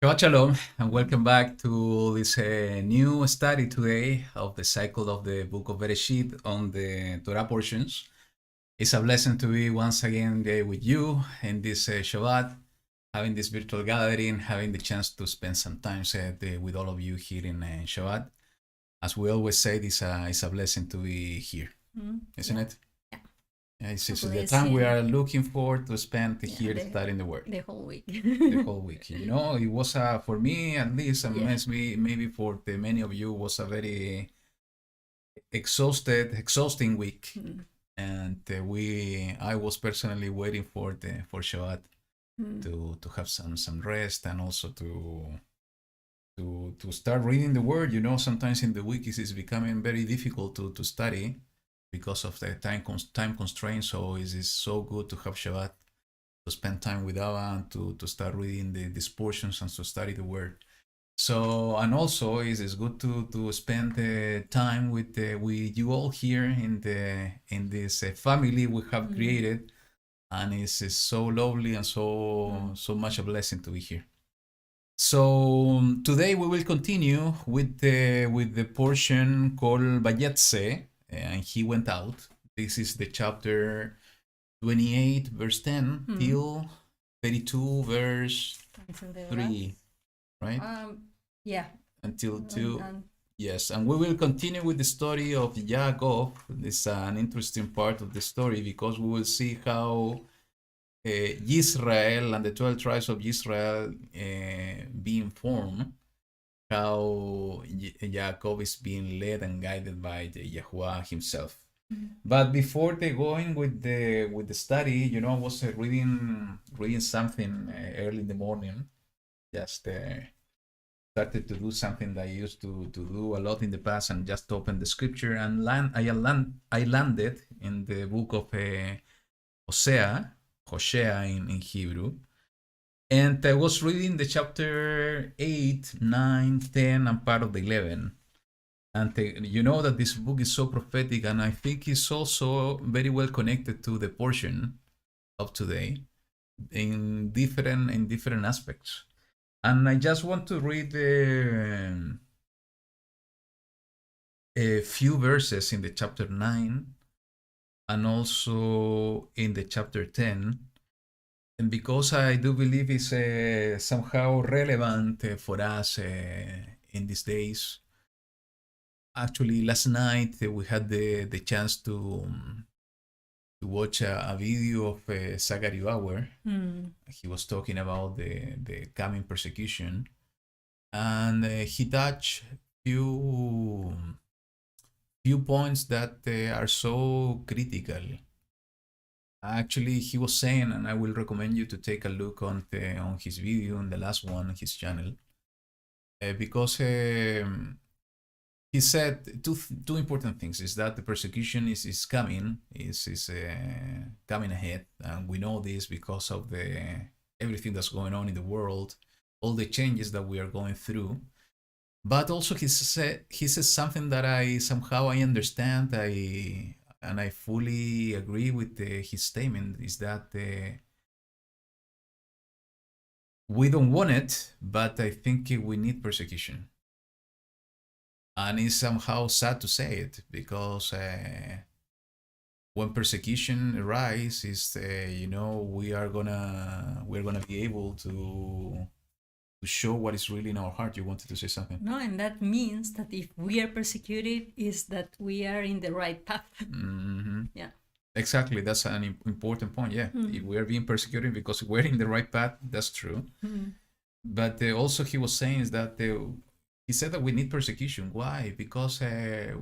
Shabbat Shalom, and welcome back to this new study today of the cycle of the book of Bereshit on the Torah portions. It's a blessing to be once again with you in this Shabbat, having this virtual gathering, having the chance to spend some time with all of you here in Shabbat. As we always say, it's a blessing to be here, isn't it? Yeah, it's the time we are looking forward to spend here studying the Word. The whole week. The whole week. You know, it was for me at least, and maybe for the many of you, was a very exhausting week. And I was personally waiting for Shabbat to have some rest, and also to start reading the Word. You know, sometimes in the week it's becoming very difficult to study because of the time constraints. So it is so good to have Shabbat, to spend time with Allah, and to start reading these portions and to study the Word. So, and also it's good to spend time with you all here in this family we have created, and it's so lovely and so much a blessing to be here. So today we will continue with the portion called Vayetze, and he went out. This is the chapter 28 verse 10 till 32 verse 3, right? Yeah. Until 2. Yes, and we will continue with the story of Yaakov. This is an interesting part of the story because we will see how Israel and the 12 tribes of Israel being formed, how Yaakov is being led and guided by the YaHuWaH himself. But before they going with the study, you know, I was reading something early in the morning. Just started to do something that I used to do a lot in the past, and just open the scripture, and I landed in the book of Hosea in Hebrew. And I was reading the chapter 8, 9, 10, and part of the 11. And you know that this book is so prophetic, and I think it's also very well connected to the portion of today in different aspects. And I just want to read a few verses in the chapter 9 and also in the chapter 10. And because I do believe it's somehow relevant for us in these days. Actually, last night we had the chance to watch a video of Zachary Bauer. He was talking about the coming persecution, and he touched few points that are so critical. Actually, he was saying, and I will recommend you to take a look on his video, on the last one on his channel, because he said two important things: is that the persecution is coming, is coming ahead, and we know this because of everything that's going on in the world, all the changes that we are going through. But also he says something that I understand, and I fully agree with his statement, is that we don't want it, but I think we need persecution. And it's somehow sad to say it, because when persecution arises, you know, we're gonna be able to show what is really in our heart. You wanted to say something? No, and that means that if we are persecuted, is that we are in the right path. Yeah. Exactly, that's an important point. Yeah, if we are being persecuted because we're in the right path, that's true. But also he was saying is that he said that we need persecution. Why? Because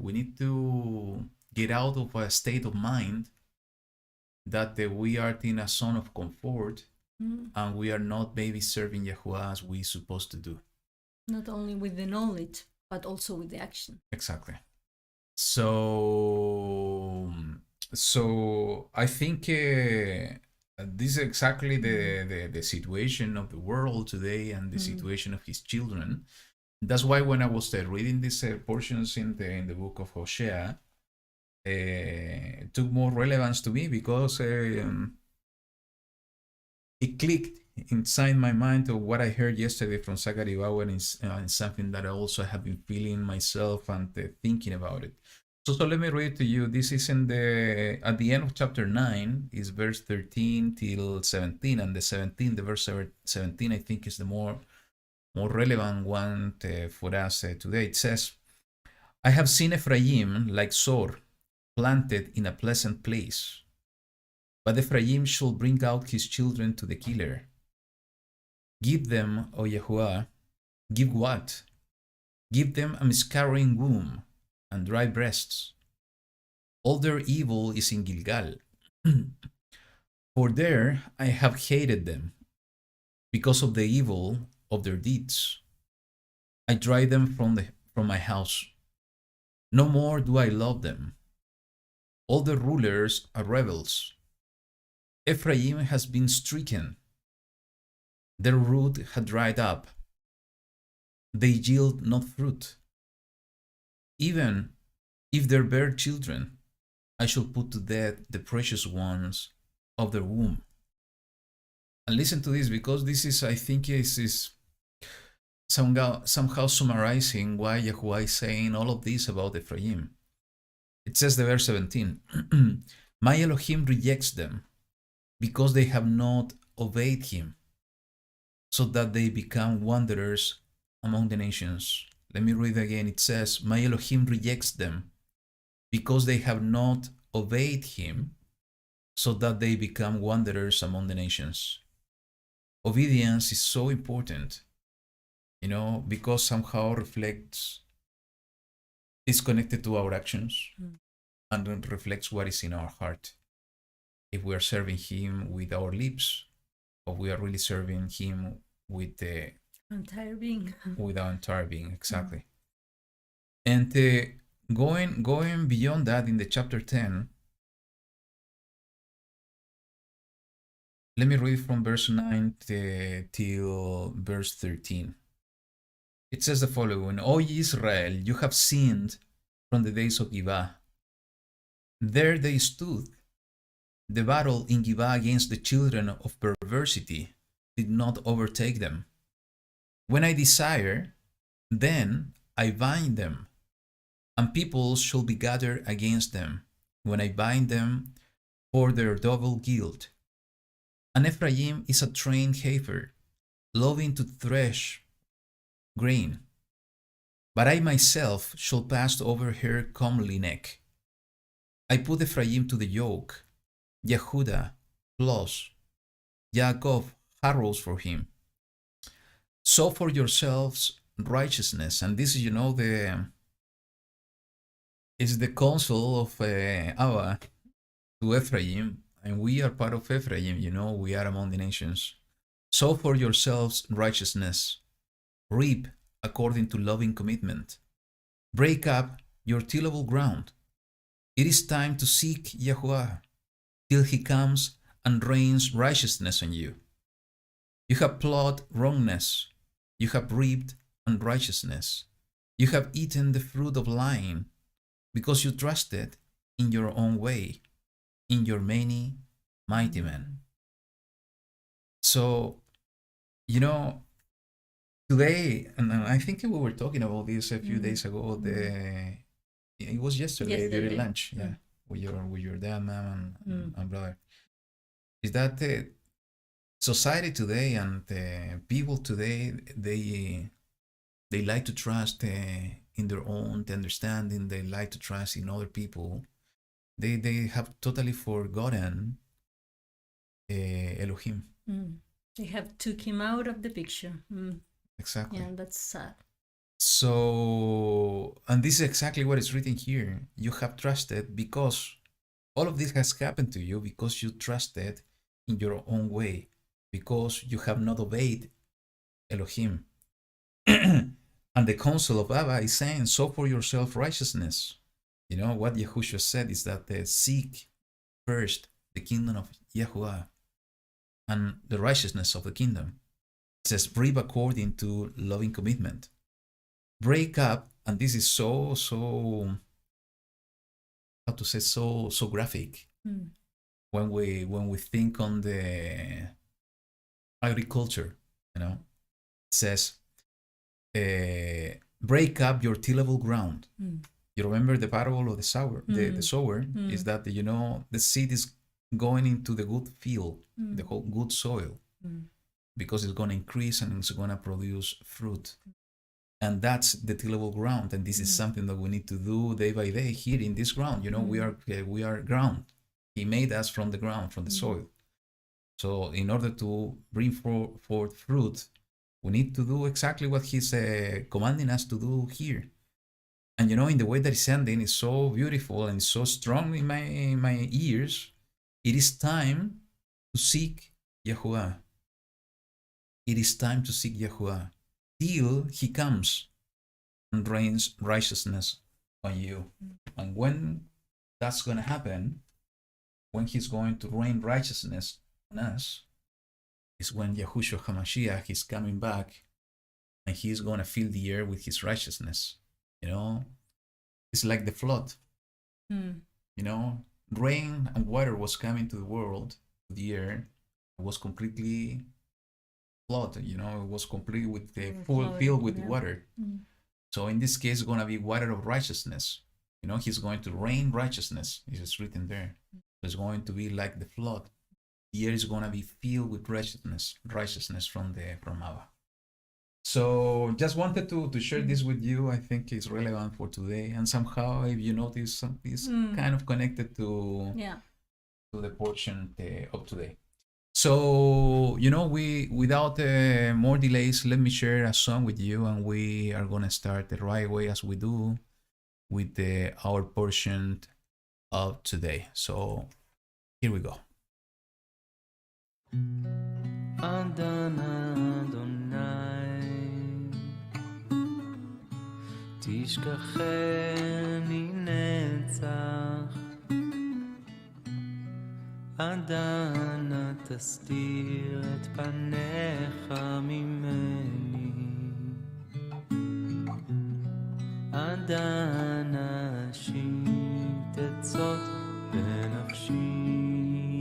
we need to get out of a state of mind that we are in a zone of comfort, and we are not maybe serving YaHuWaH as we're supposed to do. Not only with the knowledge, but also with the action. Exactly. So I think this is exactly the situation of the world today, and the situation of his children. That's why when I was reading these portions in the book of Hosea, it took more relevance to me, because it clicked inside my mind of what I heard yesterday from Zachary Bauer is something that I also have been feeling myself and thinking about it. So let me read to you. This is at the end of chapter 9, is verse 13 till 17, and the verse 17, I think is the more relevant one for us today. It says, I have seen Ephraim like Sor, planted in a pleasant place. But Ephraim shall bring out his children to the killer. Give them, O YaHuWaH, give what? Give them a miscarrying womb and dry breasts. All their evil is in Gilgal. For there I have hated them, because of the evil of their deeds. I drive them from my house. No more do I love them. All the rulers are rebels. Ephraim has been stricken. Their root had dried up. They yield not fruit. Even if they bear children, I shall put to death the precious ones of their womb. And listen to this, because this is, I think, is somehow summarizing why YaHuWaH is saying all of this about Ephraim. It says the verse 17, My Elohim rejects them because they have not obeyed him, so that they become wanderers among the nations. Let me read again. It says, My Elohim rejects them because they have not obeyed him, so that they become wanderers among the nations. Obedience is so important, because somehow is connected to our actions and reflects what is in our heart. If we are serving him with our lips, or we are really serving him with the entire being. With our entire being, exactly. And going beyond that in the chapter 10, let me read from verse 9 till verse 13. It says the following, O Israel, you have sinned from the days of Givah. There they stood. The battle in Givah against the children of perversity did not overtake them. When I desire, then I bind them, and peoples shall be gathered against them, when I bind them for their double guilt. And Ephraim is a trained heifer, loving to thresh grain. But I myself shall pass over her comely neck. I put Ephraim to the yoke, Yehuda plows, Yaakov harrows for him. Sow for yourselves righteousness. And this is, is the counsel of Abba to Ephraim, and we are part of Ephraim, we are among the nations. Sow for yourselves righteousness. Reap according to loving commitment. Break up your tillable ground. It is time to seek YaHuWaH till he comes and rains righteousness on you. You have plowed wrongness. You have reaped unrighteousness. You have eaten the fruit of lying, because you trusted in your own way, in your many mighty men. So, today, and I think we were talking about this a few days ago. It was yesterday during lunch, with your dad, mom, and brother. Is that society today and people today, they like to trust in their own understanding. They like to trust in other people. They have totally forgotten Elohim. They have took him out of the picture. Exactly. Yeah, that's sad. So, and this is exactly what is written here. You have trusted, because all of this has happened to you because you trusted in your own way, because you have not obeyed Elohim. And the counsel of Abba is saying, sow for yourself righteousness. What Yahushua said is that seek first the kingdom of YaHuWaH and the righteousness of the kingdom. It says, reap according to loving commitment. Break up, and this is so how to say, so graphic. When we think on the agriculture, it says, break up your tillable ground. You remember the parable of the sower? The sower is that, the seed is going into the good field, the whole good soil, because it's going to increase and it's going to produce fruit. And that's the tillable ground. And this is something that we need to do day by day here in this ground. We are ground. He made us from the ground, from the soil. So in order to bring forth fruit, we need to do exactly what he's commanding us to do here. And in the way that it's ending is so beautiful and so strong in my ears. It is time to seek YaHuWaH. It is time to seek YaHuWaH till he comes and rains righteousness on you. And when that's going to happen, when he's going to rain righteousness on us, is when Yahushua HaMashiach is coming back and he's going to fill the air with his righteousness. It's like the flood. Rain and water was coming to the world, to the air. It was completely flood, it was completely with filled with water. So in this case, it's going to be water of righteousness. He's going to rain righteousness. It's written there. It's going to be like the flood. The air is going to be filled with righteousness from Abba. So just wanted to share this with you. I think it's relevant for today. And somehow, if you notice, it's kind of connected to the portion of today. So, we without more delays, let me share a song with you, and we are going to start the right way as we do with our portion of today. So, here we go. תשכחני נצח, אדנה תסתיר את פניך ממני, אדנה שית עצות בנפשי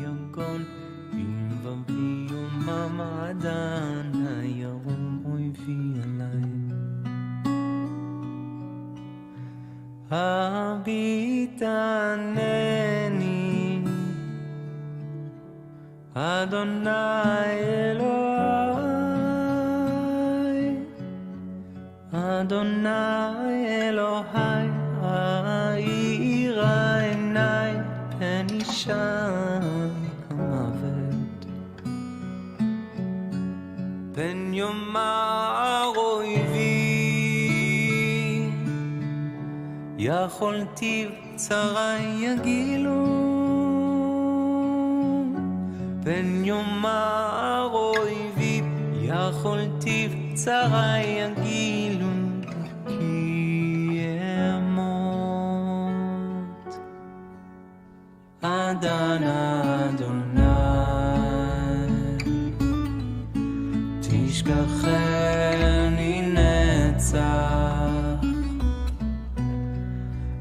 יגון, בלבבי יומם אדנה ירום אויבי עליי. הביטנני אדוני אלוהי, אדוני אלוהי, האיר עיני פן אישה המוות, פן יאמר אויבי יכולתי צרי יגילו, פן יאמר אויבי יכולתי צרי יגילו, כי אמות. אדנה אדוני תשכחני נצח,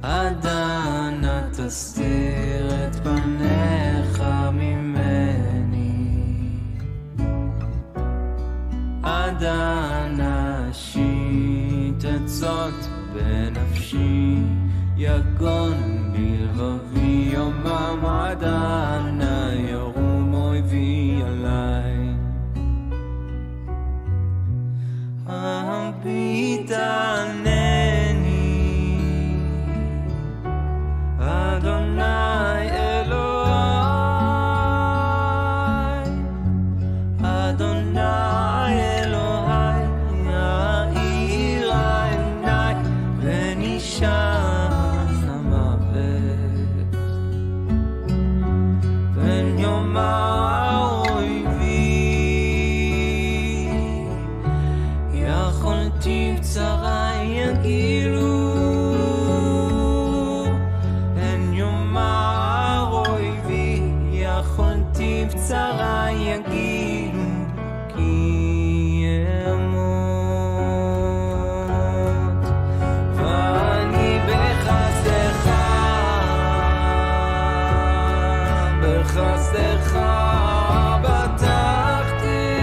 אדנה תסתיר את פניך ממני, אדנה שית עצות בנפשי יגון, בלבבי יומם אדנה ירום אויבי עליי. הביטנני אדוני אלוהי, אדוני אלוהי, יאיר עיני פן אישה המוות, פן יאמר אויבי יכולתי צרי יגילו, צרה יגידו, כי אמות. ואני בחסדך, בחסדך בטחתי,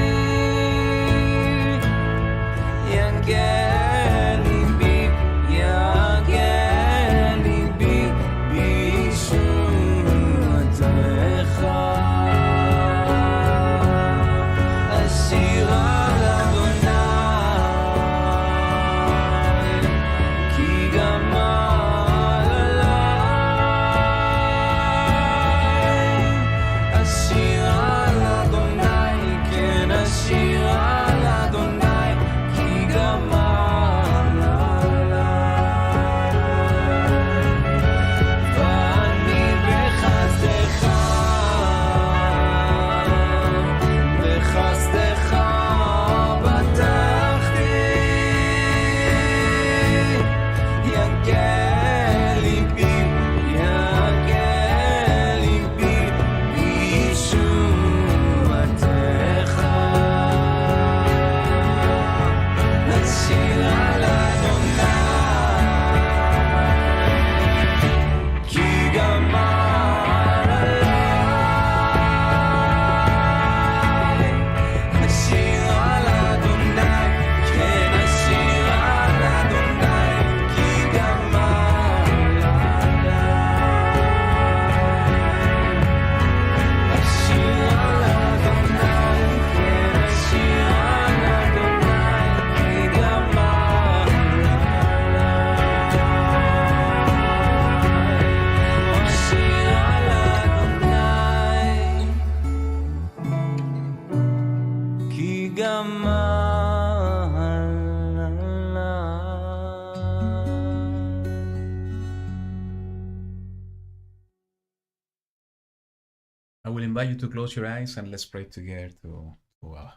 will invite you to close your eyes and let's pray together to YaHuWaH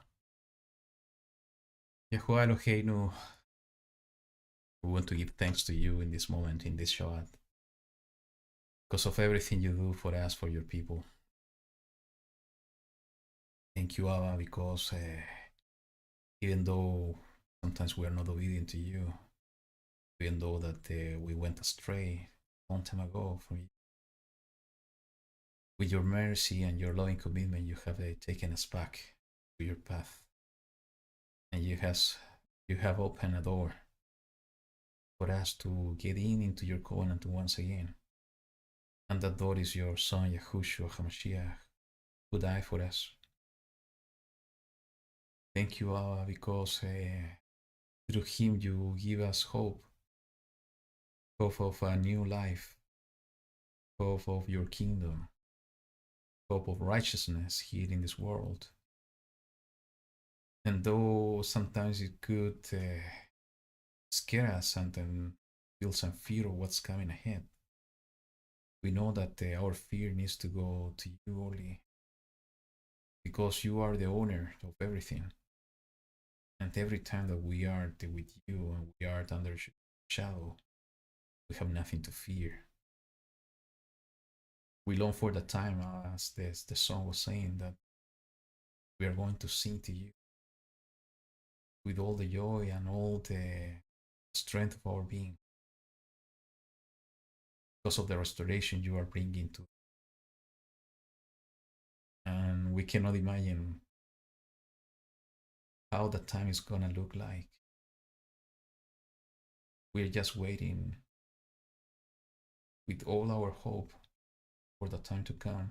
Eloheinu. We want to give thanks to you in this moment, in this Shabbat, because of everything you do for us, for your people. Thank you, Abba, because even though sometimes we are not obedient to you, even though that we went astray a long time ago from you, with your mercy and your loving commitment, you have taken us back to your path, and you have opened a door for us to get into your covenant once again. And that door is your Son, Yahushua HaMashiach, who died for us. Thank you, Abba, because through him you give us hope of a new life, hope of your kingdom, hope of righteousness here in this world. And though sometimes it could scare us and then feel some fear of what's coming ahead, we know that our fear needs to go to you only, because you are the owner of everything. And every time that we are with you and we are under shadow, we have nothing to fear. We long for the time, as the song was saying, that we are going to sing to you with all the joy and all the strength of our being, because of the restoration you are bringing to. And we cannot imagine how the time is gonna look like. We're just waiting with all our hope for the time to come,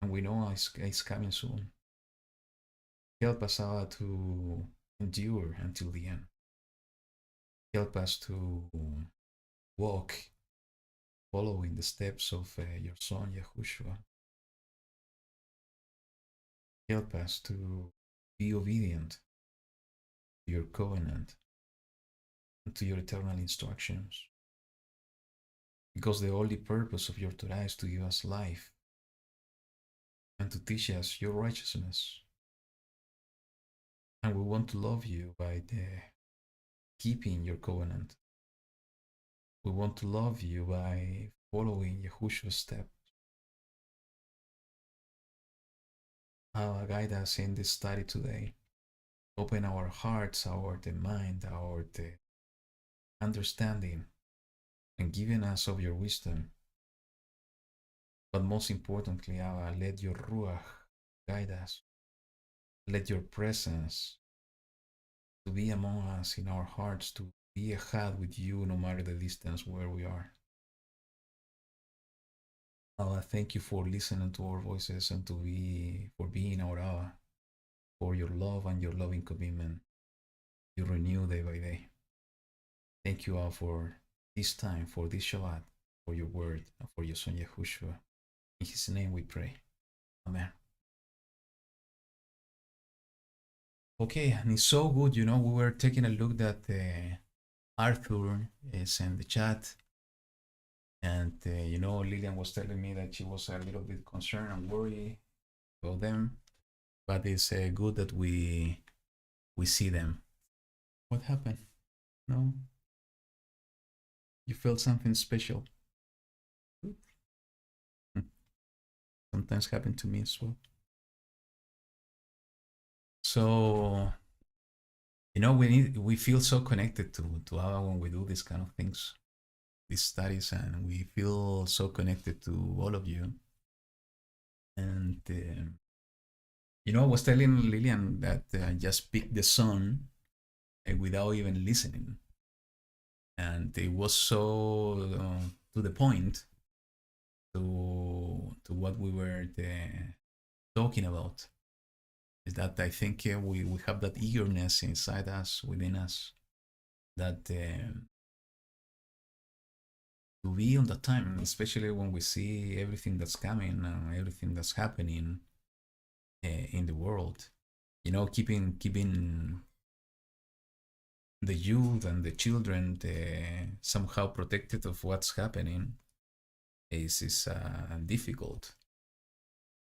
and we know it's coming soon. Help us out to endure until the end. Help us to walk following the steps of your Son, Yahushua. Help us to be obedient to your covenant and to your eternal instructions. Because the only purpose of your Torah is to give us life and to teach us your righteousness. And we want to love you by keeping your covenant. We want to love you by following Yahushua's steps. Guide us in this study today. Open our hearts, our mind, our understanding, and giving us of your wisdom. But most importantly, let your Ruach guide us. Let your presence to be among us in our hearts, to be ahead with you no matter the distance where we are. Allah, thank you for listening to our voices and for being our Abba, for your love and your loving commitment you renew day by day. Thank you all for this time, for this Shabbat, for your word, and for your Son Yahushua. In his name we pray. Amen. Okay, and it's so good, we were taking a look that Arthur is in the chat. And, Lillian was telling me that she was a little bit concerned and worried about them. But it's good that we see them. What happened? No? You felt something special? Sometimes happen to me as well. So, we feel so connected to Allah when we do these kind of things, these studies, and we feel so connected to all of you. And, I was telling Lillian that I just picked the song without even listening. And it was so to the point to what we were talking about. Is that I think we have that eagerness inside us, within us, that to be on the time, especially when we see everything that's coming and everything that's happening in the world. Keeping the youth and the children somehow protected of what's happening is difficult.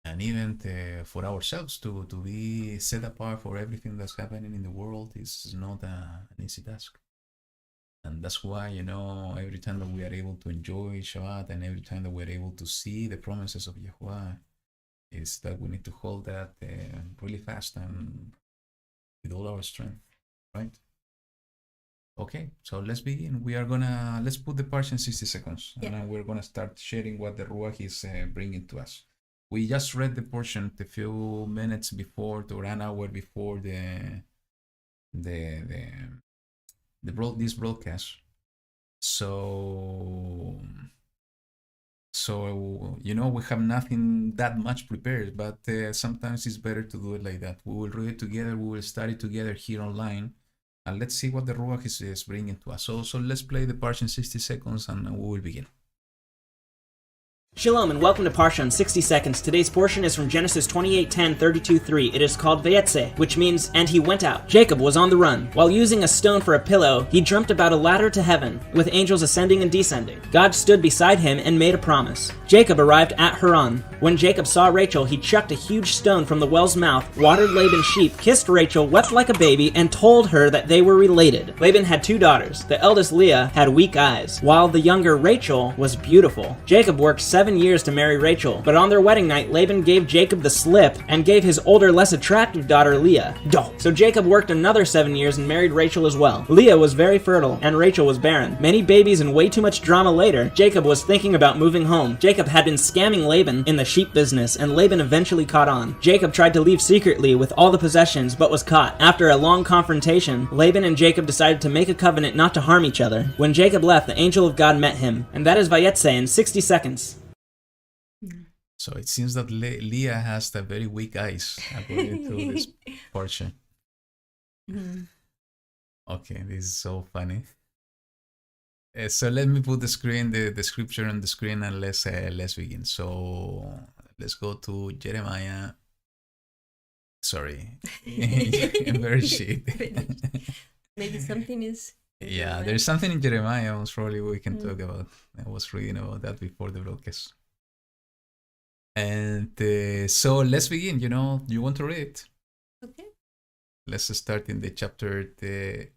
And even for ourselves to be set apart for everything that's happening in the world is not an easy task. And that's why, every time that we are able to enjoy Shabbat and every time that we're able to see the promises of YaHuWaH, is that we need to hold that really fast and with all our strength, right? Okay, so let's begin. Let's put the Parsha in 60 seconds, and then we're gonna start sharing what the Ruach is bringing to us. We just read the portion a few minutes before, or an hour before this broadcast. So we have nothing that much prepared, but sometimes it's better to do it like that. We will read it together, we will study together here online, and let's see what the Ruach is bringing to us. So let's play the Parsha in 60 seconds, and we will begin. Shalom and welcome to Parsha in 60 seconds. Today's portion is from Genesis 28:10-32:3. It is called Vayetze, which means, and he went out. Jacob was on the run. While using a stone for a pillow, he dreamt about a ladder to heaven, with angels ascending and descending. God stood beside him and made a promise. Jacob arrived at Haran. When Jacob saw Rachel, he chucked a huge stone from the well's mouth, watered Laban's sheep, kissed Rachel, wept like a baby, and told her that they were related. Laban had 2 daughters. The eldest, Leah, had weak eyes, while the younger, Rachel, was beautiful. Jacob worked 7 years to marry Rachel, but on their wedding night, Laban gave Jacob the slip and gave his older, less attractive daughter Leah. So Jacob worked another 7 years and married Rachel as well. Leah was very fertile, and Rachel was barren. Many babies and way too much drama later, Jacob was thinking about moving home. Jacob had been scamming Laban in the sheep business, and Laban eventually caught on. Jacob tried to leave secretly with all the possessions, but was caught. After a long confrontation, Laban and Jacob decided to make a covenant not to harm each other. When Jacob left, the angel of God met him. And that is Vayetze in 60 seconds. So it seems that Leah has the very weak eyes, according to this portion. Okay, this is so funny. So let me put the scripture on the screen, and let's begin. So let's go to Jeremiah. Sorry, very shit. Maybe something is. Yeah, there's something in Jeremiah most probably we can talk about. I was reading about that before the broadcast. And so let's begin. You want to read it? Okay. Let's start in the chapter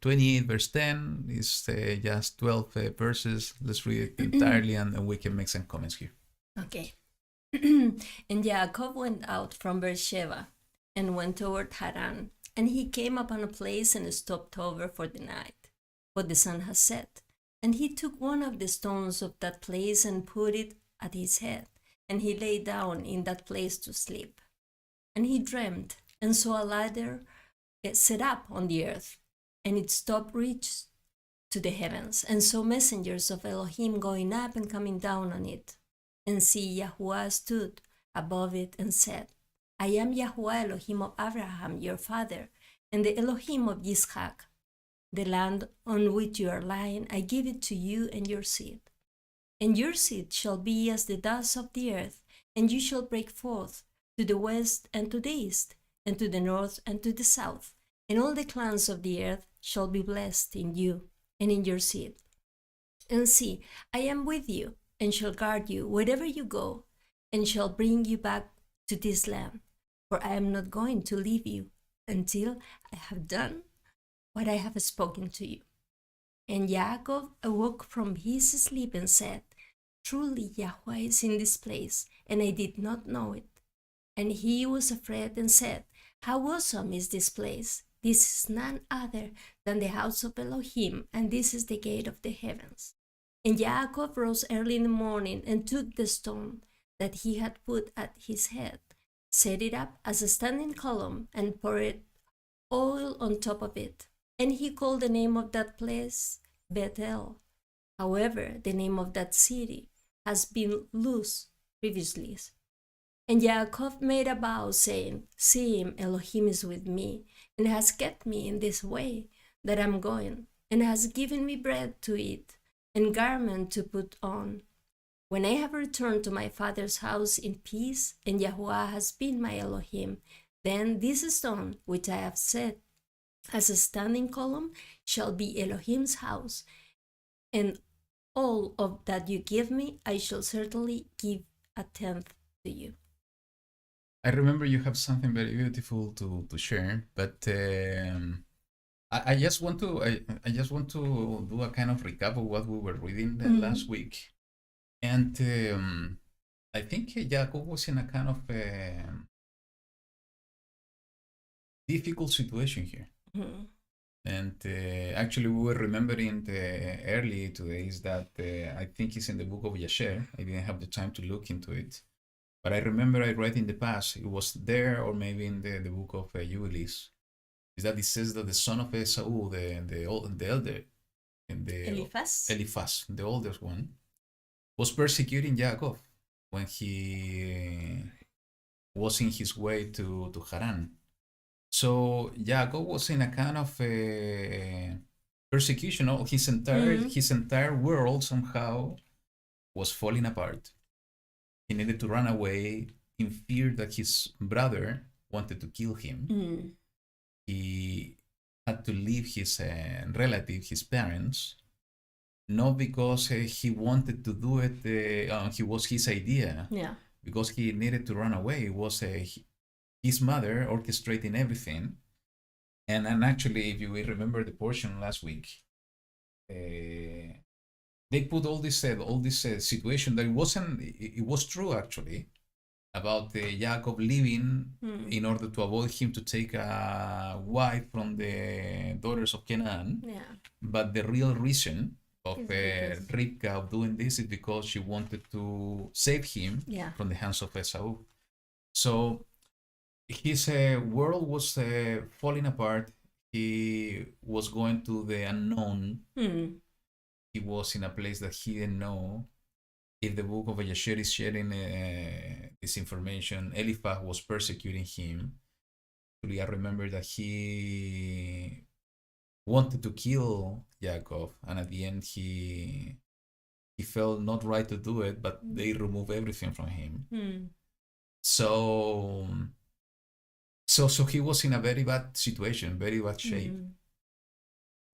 28, verse 10. It's just 12 verses. Let's read it entirely, and we can make some comments here. Okay. And Yaakov went out from Beersheba and went toward Haran. And he came upon a place and stopped over for the night, for the sun had set. And he took one of the stones of that place and put it at his head. And he lay down in that place to sleep. And he dreamed, and saw a ladder set up on the earth, and its top reached to the heavens, and saw messengers of Elohim going up and coming down on it. And see, YaHuWaH stood above it and said, I am YaHuWaH, Elohim of Abraham, your father, and the Elohim of Yitzchak. The land on which you are lying, I give it to you and your seed. And your seed shall be as the dust of the earth, and you shall break forth to the west and to the east, and to the north and to the south. And all the clans of the earth shall be blessed in you and in your seed. And see, I am with you, and shall guard you wherever you go, and shall bring you back to this land. For I am not going to leave you until I have done what I have spoken to you. And Yaakov awoke from his sleep and said, Truly YaHuWaH is in this place, and I did not know it. And he was afraid and said, How awesome is this place! This is none other than the house of Elohim, and this is the gate of the heavens. And Yaakov rose early in the morning and took the stone that he had put at his head, set it up as a standing column, and poured oil on top of it. And he called the name of that place Bethel. However, the name of that city has been Luz previously. And Yaakov made a vow, saying, See, Elohim is with me, and has kept me in this way that I'm going, and has given me bread to eat, and garment to put on. When I have returned to my father's house in peace, and YaHuWaH has been my Elohim, then this stone which I have set as a standing column shall be Elohim's house, and all of that you give me, I shall certainly give a tenth to you. I remember you have something very beautiful to share, but I just want to I just want to do a kind of recap of what we were reading last week, and I think Jacob was in a kind of difficult situation here. And actually, we were remembering early today is that I think it's in the book of Yasher. I didn't have the time to look into it, but I remember I read in the past, it was there, or maybe in the book of YaHuWaH, is that it says that the son of Esau, the elder, and the Eliphaz, the oldest one, was persecuting Jacob when he was in his way to Haran. So Jacob was in a kind of persecution. His entire world somehow was falling apart. He needed to run away in fear that his brother wanted to kill him. He had to leave his relative, his parents, not because he wanted to do it. It was his idea. Yeah. Because he needed to run away. It was his mother orchestrating everything. And actually, if you will remember the portion last week, they put all this situation that it was true actually, about Jacob leaving in order to avoid him to take a wife from the daughters of Canaan. Yeah. But the real reason of Rivka of doing this is because she wanted to save him from the hands of Esau. So his world was falling apart. He was going to the unknown. He was in a place that he didn't know. If the book of Yasher is sharing this information, Eliphaz was persecuting him. I remember that he wanted to kill Jacob, and at the end he felt not right to do it, but they removed everything from him. So he was in a very bad situation, very bad shape.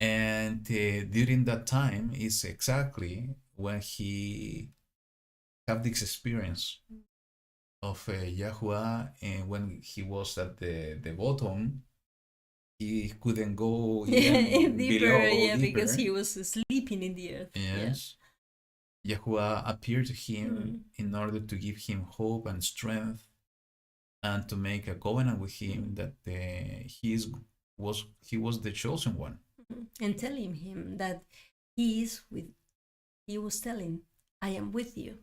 And during that time is exactly when he had this experience of YaHuWaH, and when he was at the bottom, he couldn't go even deeper, because he was sleeping in the earth. Yes. YaHuWaH appeared to him in order to give him hope and strength, and to make a covenant with him that he was the chosen one. And telling him that he was telling, I am with you.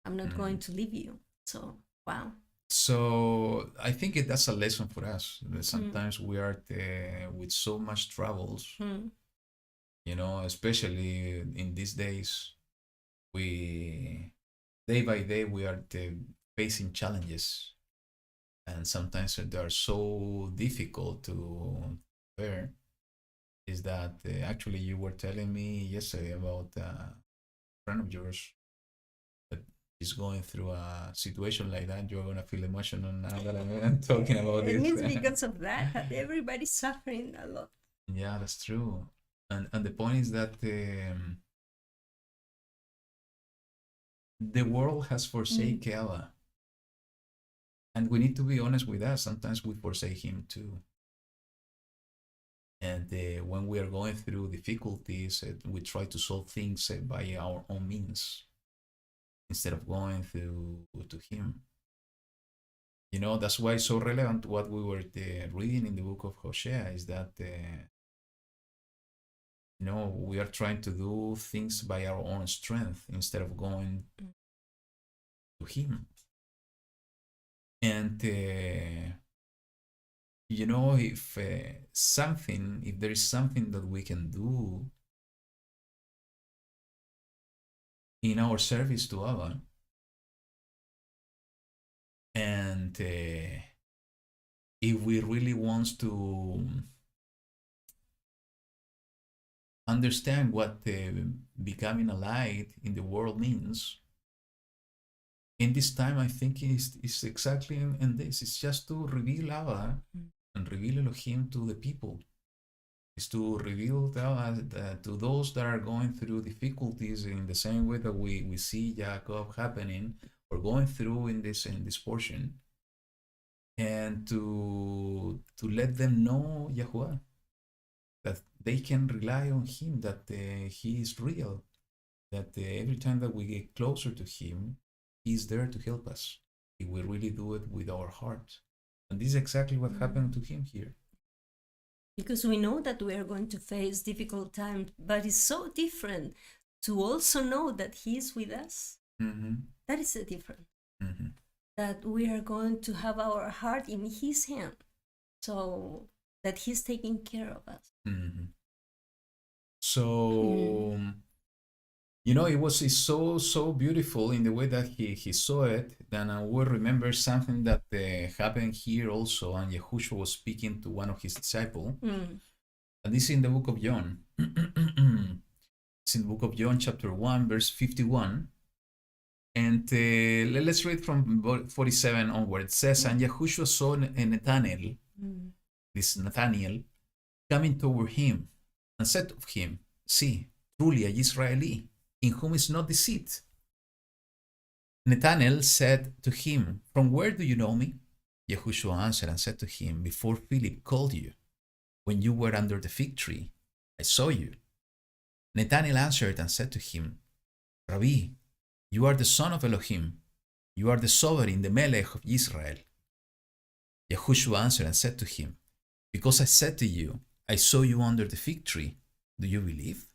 I'm not going to leave you. So, wow. So I think that's a lesson for us. Sometimes we are with so much troubles, especially in these days, day by day, we are facing challenges. And sometimes they are so difficult to bear. Is that actually you were telling me yesterday about a friend of yours that is going through a situation like that? You're going to feel emotional now that I'm talking about it this. It means because of that, everybody's suffering a lot. Yeah, that's true. And the point is that the world has forsaken Allah. And we need to be honest with that. Sometimes we forsake him too. And when we are going through difficulties, we try to solve things by our own means instead of going through to him. That's why it's so relevant to what we were reading in the book of Hosea, is that we are trying to do things by our own strength instead of going to him. And if there is something that we can do in our service to Allah, and if we really want to understand what becoming a light in the world means, in this time, I think it's exactly in this. It's just to reveal Allah and reveal Elohim to the people. It's to reveal to those that are going through difficulties in the same way that we see Jacob happening or going through in this portion. and to let them know YaHuWaH, that they can rely on him, that he is real, that every time that we get closer to him, he's there to help us if we really do it with our heart. And this is exactly what happened to him here. Because we know that we are going to face difficult times, but it's so different to also know that He's with us. That is the difference. That we are going to have our heart in His hand, so that He's taking care of us. So, it's so beautiful in the way that he saw it. Then I will remember something that happened here also, and YaHuWaH was speaking to one of his disciples. And this is in the book of John. It's in the book of John, chapter 1, verse 51. And let's read from 47 onward. It says, and YaHuWaH saw Nathanael, this Nathanael, coming toward him, and said of him, see, truly a Israeli, in whom is no deceit. Nathanael said to him, from where do you know me? YaHuWaH answered and said to him, before Philip called you, when you were under the fig tree, I saw you. Nathanael answered and said to him, Rabbi, you are the son of Elohim. You are the sovereign, the Melech of Israel. YaHuWaH answered and said to him, because I said to you, I saw you under the fig tree, do you believe?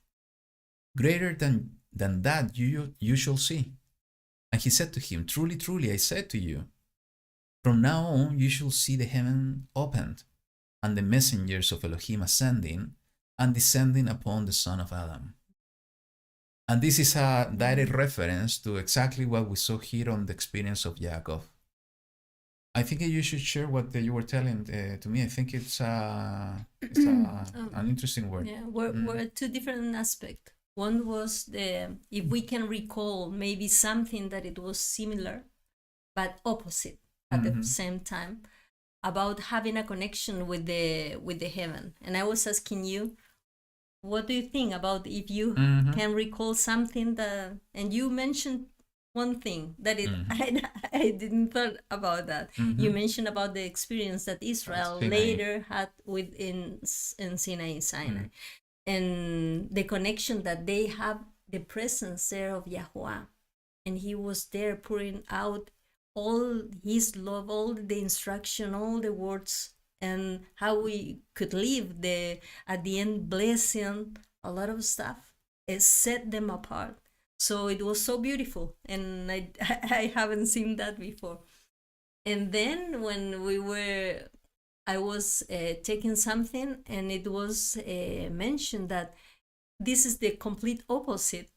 Greater than that you shall see. And he said to him, truly, truly, I said to you, from now on you shall see the heaven opened, and the messengers of Elohim ascending and descending upon the Son of Adam. And this is a direct reference to exactly what we saw here on the experience of Yaakov. I think you should share what you were telling to me. I think it's an interesting word. Yeah, we're two different aspects. One was if we can recall maybe something that it was similar, but opposite at the same time, about having a connection with the heaven. And I was asking you, what do you think about if you can recall something that, and you mentioned one thing that I didn't thought about that. You mentioned about the experience that Israel later had in Sinai. And the connection that they have, the presence there of YaHuWaH. And He was there pouring out all His love, all the instruction, all the words, and how we could live at the end blessing, a lot of stuff. It set them apart. So it was so beautiful, and I haven't seen that before. And then when I was taking something, and it was mentioned that this is the complete opposite.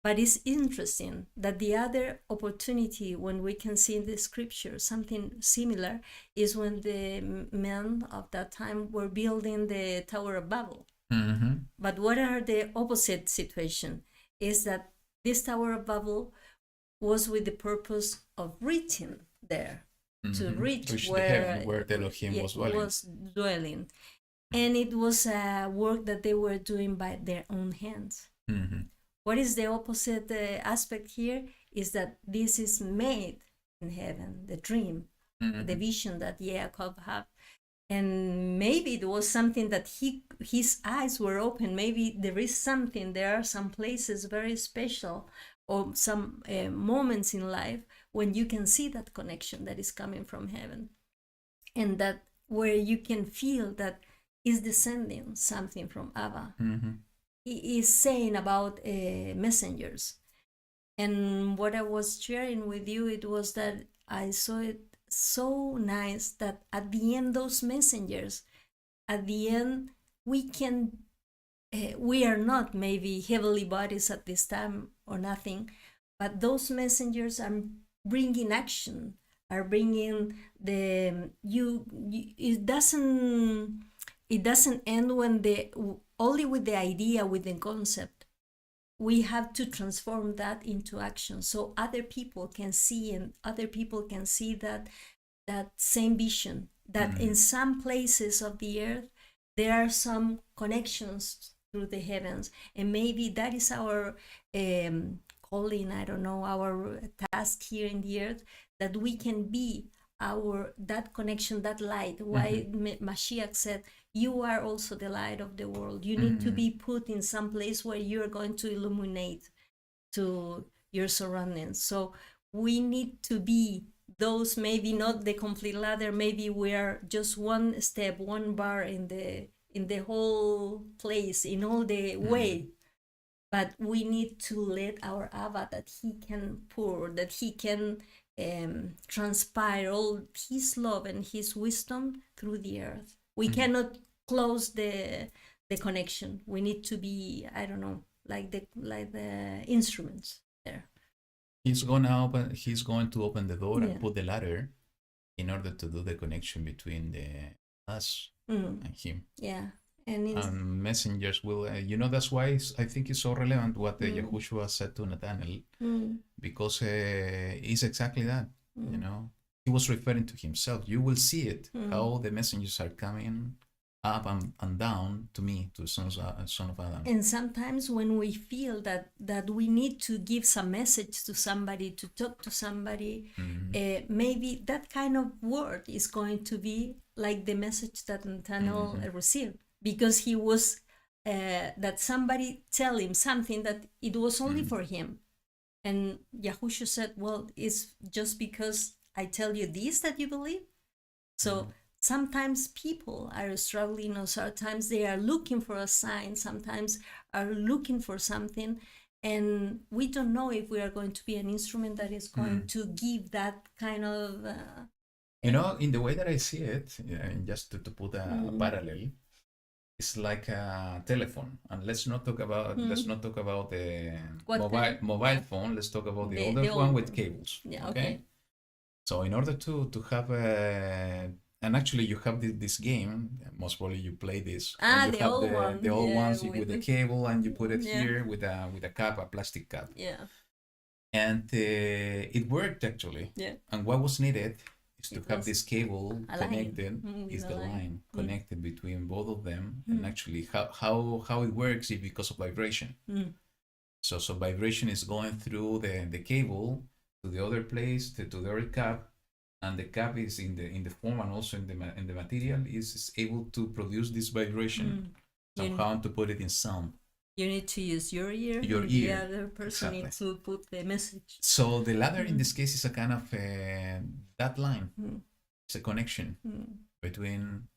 But it's interesting that the other opportunity when we can see in the scripture something similar is when the men of that time were building the Tower of Babel. But what are the opposite situation is that this Tower of Babel was with the purpose of reaching there, to reach where the Elohim was dwelling. And it was a work that they were doing by their own hands. What is the opposite aspect here is that this is made in heaven, the dream, the vision that Yaakov had. And maybe it was something that his eyes were open. Maybe there are some places very special, or some moments in life when you can see that connection that is coming from heaven. And that where you can feel that is descending something from Abba. He is saying about messengers. And what I was sharing with you, it was that I saw it so nice that at the end, those messengers, at the end, we are not maybe heavenly bodies at this time or nothing, but those messengers are bringing action, are bringing it doesn't end when only with the idea, with the concept. We have to transform that into action so other people can see, and other people can see that same vision, that in some places of the earth there are some connections through the heavens, and maybe that is our calling, I don't know, our task here in the earth, that we can be that connection, that light. Why Mashiach said, "You are also the light of the world." You need to be put in some place where you are going to illuminate to your surroundings. So we need to be those, maybe not the complete ladder, maybe we are just one step, one bar in the whole place, in all the way. But we need to let our Abba, that he can pour, that he can transpire all his love and his wisdom through the earth. We cannot close the connection. We need to be, I don't know, like the instruments there. He's going to open the door and put the ladder in order to do the connection between us and him. Yeah. And messengers will, that's why I think it's so relevant what YaHuWaH said to Nathanael, because it's exactly that. He was referring to himself. You will see it, how the messengers are coming up and down to me, to the son of Adam. And sometimes when we feel that we need to give some message to somebody, to talk to somebody, maybe that kind of word is going to be like the message that Nathanael received, because he was that somebody tell him something that it was only for him. And YaHuWaH said, well, it's just because I tell you this that you believe. So sometimes people are struggling, or sometimes they are looking for a sign, sometimes are looking for something, and we don't know if we are going to be an instrument that is going to give that kind of... in the way that I see it, and just to put a parallel, it's like a telephone. And let's not talk about the mobile phone. Let's talk about the older one with cables. Yeah, okay. So in order to have and actually you have this game, most probably you play this. The old one. The old ones with the cable, and you put it here with a cap, a plastic cap. Yeah. And it worked actually. Yeah. And what was needed is to have this cable connected, is the line connected between both of them. And actually how it works is because of vibration. So vibration is going through the cable to the other place, to the other cap, and the cap is in the form and also in the material is able to produce this vibration somehow, to put it in sound. You need to use your ear. The other person needs to put the message. So the ladder in this case is a kind of that line. It's a connection between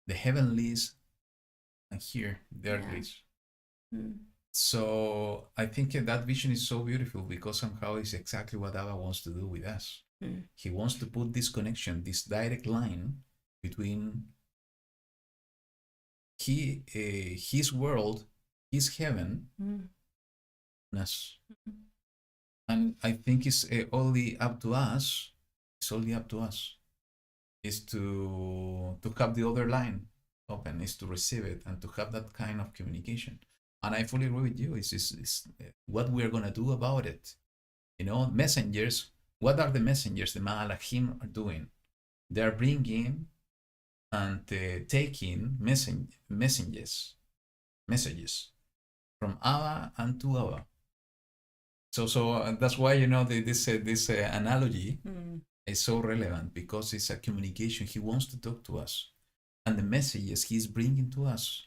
the heavenlies and here, the earthlies. So I think that vision is so beautiful, because somehow it's exactly what Abba wants to do with us. He wants to put this connection, this direct line between his world, his heaven, and us. And I think it's only up to us. It's only up to us. Is to have the other line open, is to receive it, and to have that kind of communication. And I fully agree with you. It's what we're gonna do about it. Messengers. What are the messengers, the Malachim, are doing? They are bringing and taking messages from Abba and to Abba. So that's why this analogy is so relevant, because it's a communication. He wants to talk to us, and the messages he's bringing to us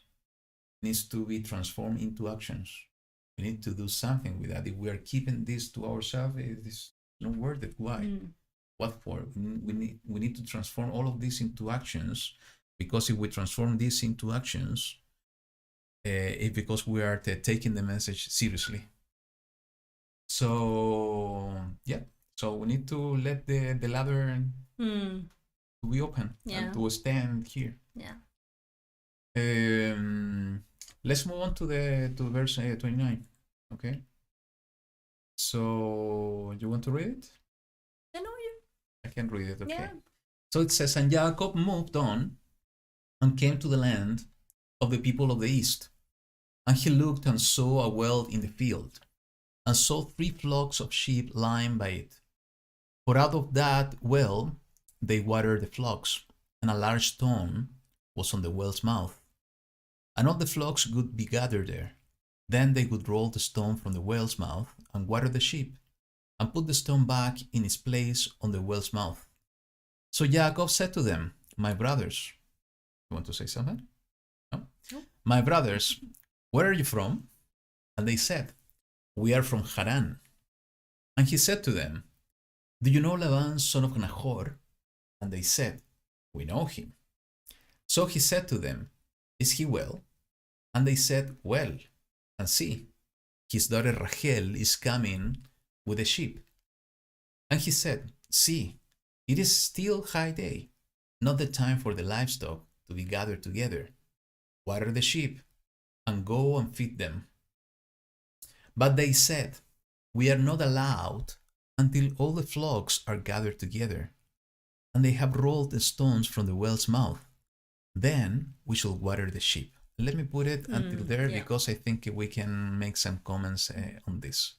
needs to be transformed into actions. We need to do something with that. If we are keeping this to ourselves, it's not worth it. Why? What for? We need to transform all of this into actions, because if we transform this into actions, it's because we are taking the message seriously. So so we need to let the ladder to be open and to stand here. Let's move on to verse 29. Okay. So you want to read it? I know you. I can read it. Okay. Yeah. So it says, and Jacob moved on and came to the land of the people of the east. And he looked and saw a well in the field, and saw 3 flocks of sheep lying by it. For out of that well they watered the flocks, and a large stone was on the well's mouth. And all the flocks could be gathered there. Then they would roll the stone from the well's mouth and water the sheep, and put the stone back in its place on the well's mouth. So Jacob said to them, my brothers, you want to say something? No? My brothers, where are you from? And they said, we are from Haran. And he said to them, do you know Laban, son of Nahor? And they said, we know him. So he said to them, is he well? And they said, well. And see, his daughter Rachel is coming with the sheep. And he said, see, it is still high day, not the time for the livestock to be gathered together. Water the sheep, and go and feed them. But they said, we are not allowed until all the flocks are gathered together, and they have rolled the stones from the well's mouth. Then we shall water the sheep. Let me put it until there because I think we can make some comments on this.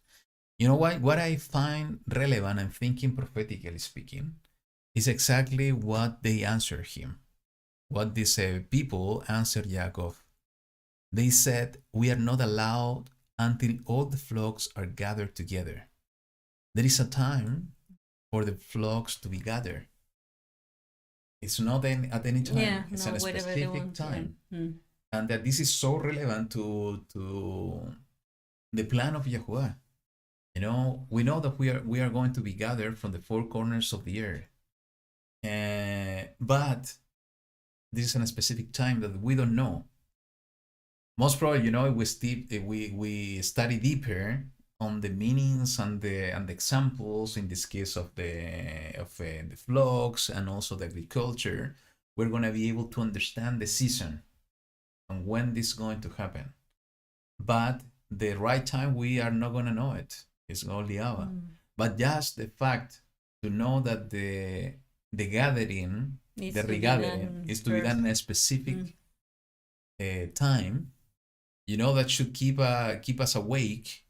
You know what I find relevant and thinking prophetically speaking is exactly what they answered him. What these people answered Yaakov. They said, we are not allowed until all the flocks are gathered together. There is a time for the flocks to be gathered. It's not at any time. It's a specific time. Yeah. And that this is so relevant to the plan of YaHuWaH. You know, we know that we are going to be gathered from the four corners of the earth. But this is a specific time that we don't know. Most probably, you know, we study deeper on the meanings and the examples in this case of the flocks and also the agriculture. We're going to be able to understand the season and when this is going to happen. But the right time, we are not going to know it. It's only Abba. But just the fact to know that the gathering, the regathering, is to be done in a specific time, you know, that should keep us awake.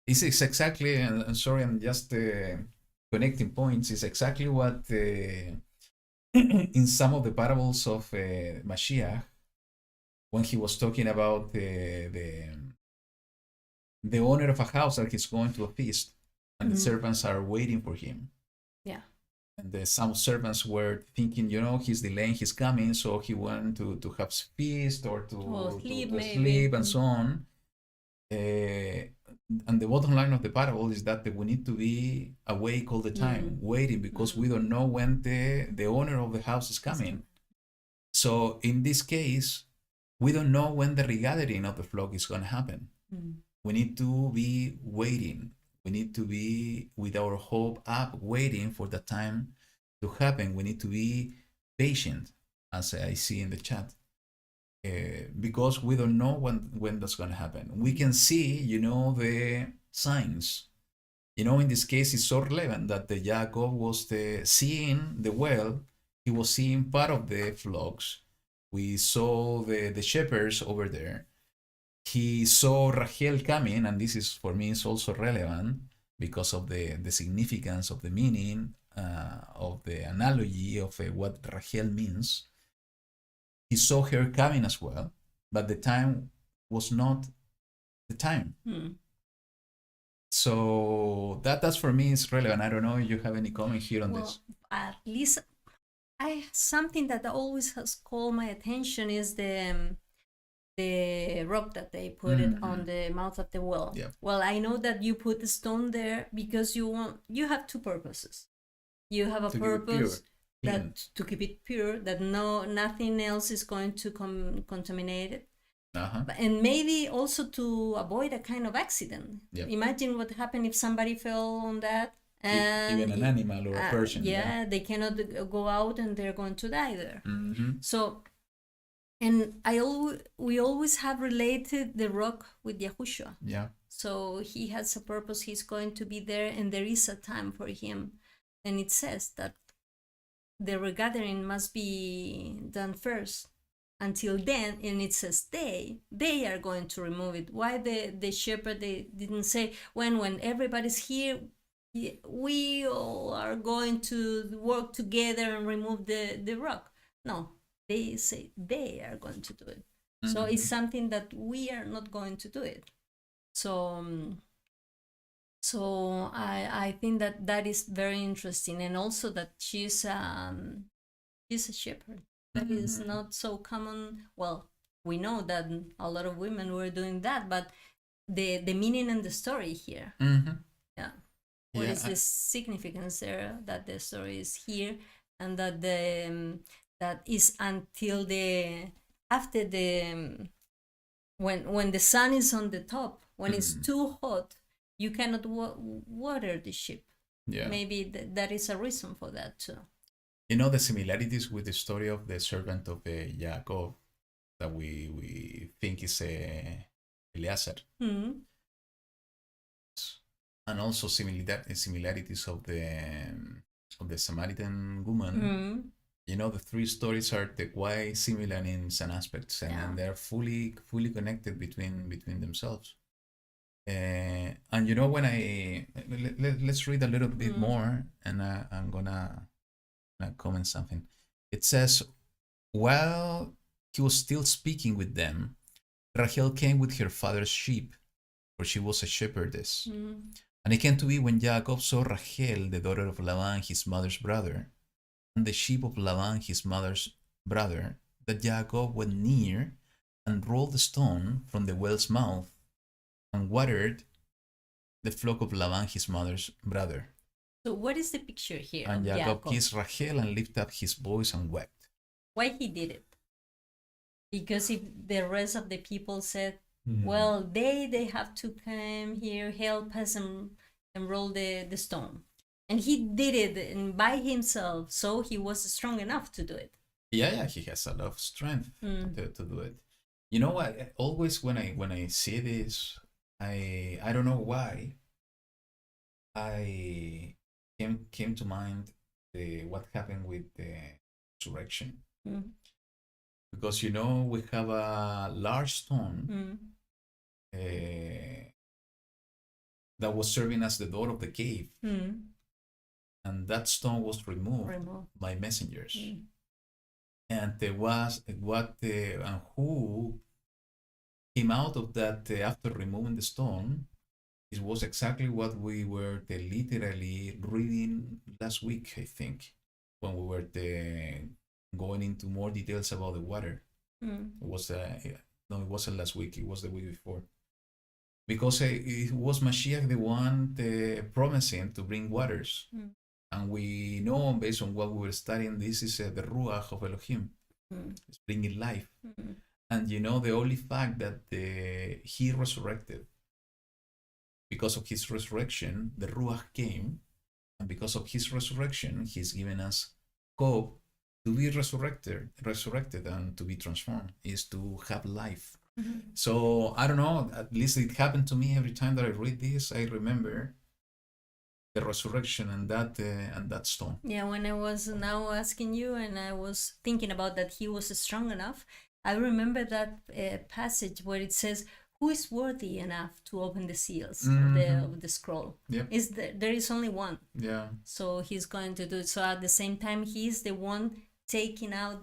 This is exactly, and sorry, I'm just connecting points, is exactly what in some of the parables of Mashiach, when he was talking about the owner of a house that he's going to a feast, and the servants are waiting for him. Yeah. And some servants were thinking, you know, he's delaying his coming, so he went to have feast or to sleep and so on. And the bottom line of the parable is that we need to be awake all the time, waiting, because we don't know when the owner of the house is coming. So in this case, we don't know when the regathering of the flock is going to happen. We need to be waiting. We need to be with our hope up, waiting for the time to happen. We need to be patient, as I see in the chat, because we don't know when that's going to happen. We can see, you know, the signs. You know, in this case, it's so relevant that the Jacob was seeing the well. He was seeing part of the flocks. We saw the shepherds over there. He saw Rachel coming, and this is, for me, is also relevant because of the significance of the meaning of the analogy of what Rachel means. He saw her coming as well, but the time was not the time. So that's for me is relevant. I don't know if you have any comment here on this. At least something that always has called my attention is the rock that they put it on the mouth of the well. Yeah. Well, I know that you put the stone there because you have two purposes. You have a purpose to keep it pure, that nothing else is going to contaminate it. And maybe also to avoid a kind of accident. Yep. Imagine what happened if somebody fell on that. And even an animal or a person. They cannot go out and they're going to die there. So, and we always have related the rock with Yahushua. Yeah. So he has a purpose. He's going to be there, and there is a time for him. And it says that the regathering must be done first. Until then, and it says they are going to remove it. Why the shepherd, they didn't say when everybody's here, we all are going to work together and remove the rock. No, they say they are going to do it. So it's something that we are not going to do it. So So I think that is very interesting, and also that she's a shepherd. That is not so common. Well, we know that a lot of women were doing that, but the meaning and the story here, yeah. What is the significance there that the story is here, and that that is until after when the sun is on the top, when it's too hot, you cannot water the sheep. Yeah. Maybe that is a reason for that too. You know the similarities with the story of the servant of Yaakov that we think is Eliezer, and also similarities of the Samaritan woman. You know, the three stories are quite similar in some aspects, and they're fully connected between themselves. And you know, when let's read a little bit more, and I'm gonna comment something. It says, while he was still speaking with them, Rachel came with her father's sheep, for she was a shepherdess. And it came to be when Jacob saw Rachel, the daughter of Laban, his mother's brother, and the sheep of Laban, his mother's brother, that Jacob went near and rolled the stone from the well's mouth and watered the flock of Laban, his mother's brother. So what is the picture here? And Jacob kissed Rachel and lifted up his voice and wept. Why he did it? Because if the rest of the people said, well, they have to come here, help us and roll the stone. And he did it by himself, so he was strong enough to do it. Yeah, he has a lot of strength to do it. You know what? Always when I see this, I don't know why. I came to mind what happened with the resurrection, because you know we have a large stone that was serving as the door of the cave. And that stone was removed by messengers. And there was and who came out of that after removing the stone. It was exactly what we were literally reading last week, I think, when we were going into more details about the water. It was no, it wasn't last week. It was the week before. Because it was Mashiach the one promising to bring waters. And we know, based on what we were studying, this is the Ruach of Elohim. It's bringing life. And you know, the only fact that he resurrected, because of his resurrection, the Ruach came. And because of his resurrection, he's given us hope to be resurrected and to be transformed, is to have life. So, I don't know, at least it happened to me every time that I read this, I remember the resurrection and that stone. Yeah, when I was now asking you and I was thinking about that he was strong enough, I remember that passage where it says, who is worthy enough to open the seals of the scroll? Yep. There is only one. Yeah. So he's going to do it. So at the same time, he's the one taking out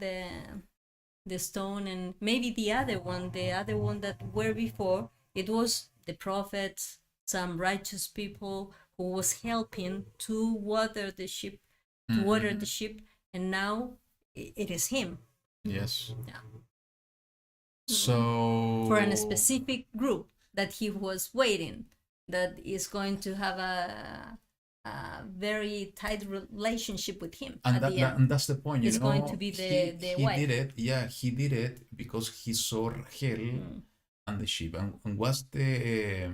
the stone, and maybe the other one that were before, it was the prophets, some righteous people who was helping to water the sheep, and now it is him. Yes. Yeah. So For a specific group that he was waiting, that is going to have a very tight relationship with him. And and that's the point. It's you know, going to be the wife. He did it. Yeah, he did it because he saw Rachel and the sheep. And what's the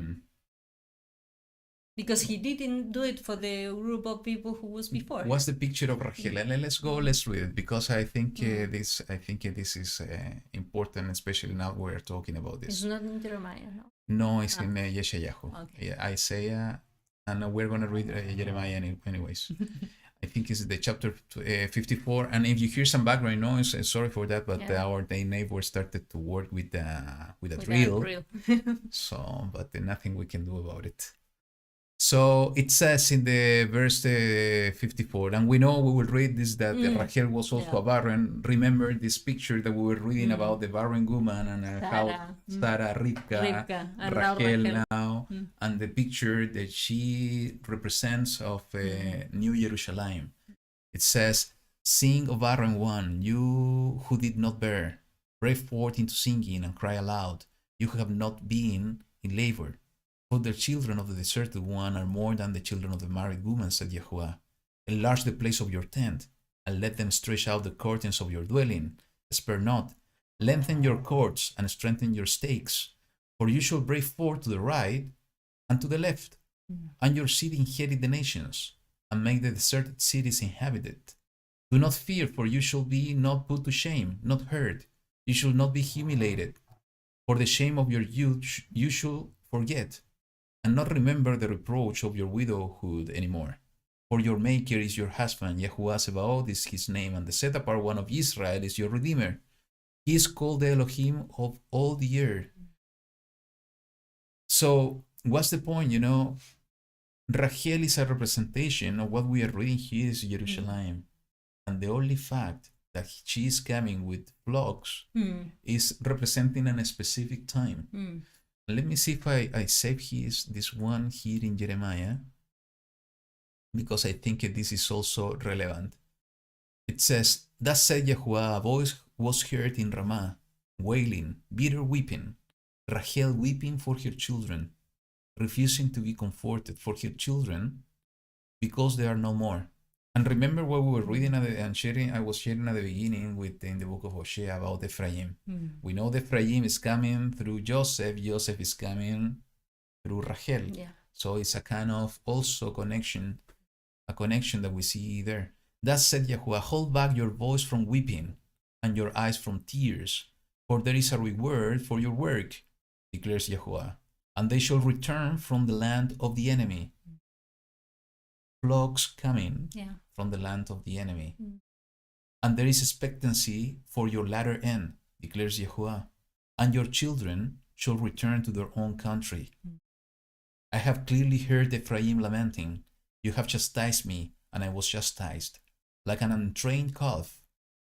because he didn't do it for the group of people who was before. What's the picture of Rachel? And let's read it, because I think this is important, especially now we're talking about this. It's not in Jeremiah, no? No, it's in YaHuWaH. Okay. Yeah, Isaiah, and we're going to read Jeremiah anyways. I think it's the chapter 54. And if you hear some background noise, sorry for that, but our neighbor started to work with a drill. So, but nothing we can do about it. So it says in the verse 54, and we know we will read this that Rachel was also a barren. Remember this picture that we were reading about the barren woman and how Sarah, Rivka, and Rachel now, and the picture that she represents of New Jerusalem. It says, "Sing, O barren one, you who did not bear, break forth into singing and cry aloud, you who have not been in labor. For the children of the deserted one are more than the children of the married woman, said YaHuWaH. Enlarge the place of your tent, and let them stretch out the curtains of your dwelling. Spare not. Lengthen your cords, and strengthen your stakes. For you shall break forth to the right and to the left, and your seed inherit the nations, and make the deserted cities inhabited. Do not fear, for you shall be not put to shame, not hurt. You shall not be humiliated. For the shame of your youth you shall forget, and not remember the reproach of your widowhood anymore. For your Maker is your husband, YaHuWaH Sebaot is his name, and the set apart one of Israel is your Redeemer. He is called the Elohim of all the earth." So, what's the point? Rachel is a representation of what we are reading here is Jerusalem. And the only fact that she is coming with flocks is representing a specific time. Let me see if I save this one here in Jeremiah, because I think this is also relevant. It says, "Thus said YaHuWaH, a voice was heard in Ramah, wailing, bitter weeping, Rachel weeping for her children, refusing to be comforted for her children, because they are no more." And remember what we were reading I was sharing at the beginning in the book of Hosea about Ephraim. We know that Ephraim is coming through Joseph. Joseph is coming through Rachel. Yeah. So it's a kind of also a connection that we see there. Thus said YaHuWaH, "Hold back your voice from weeping and your eyes from tears, for there is a reward for your work, declares YaHuWaH, and they shall return from the land of the enemy." Flocks coming from the land of the enemy. "And there is expectancy for your latter end, declares YaHuWaH, and your children shall return to their own country. I have clearly heard Ephraim lamenting. You have chastised me, and I was chastised, like an untrained calf.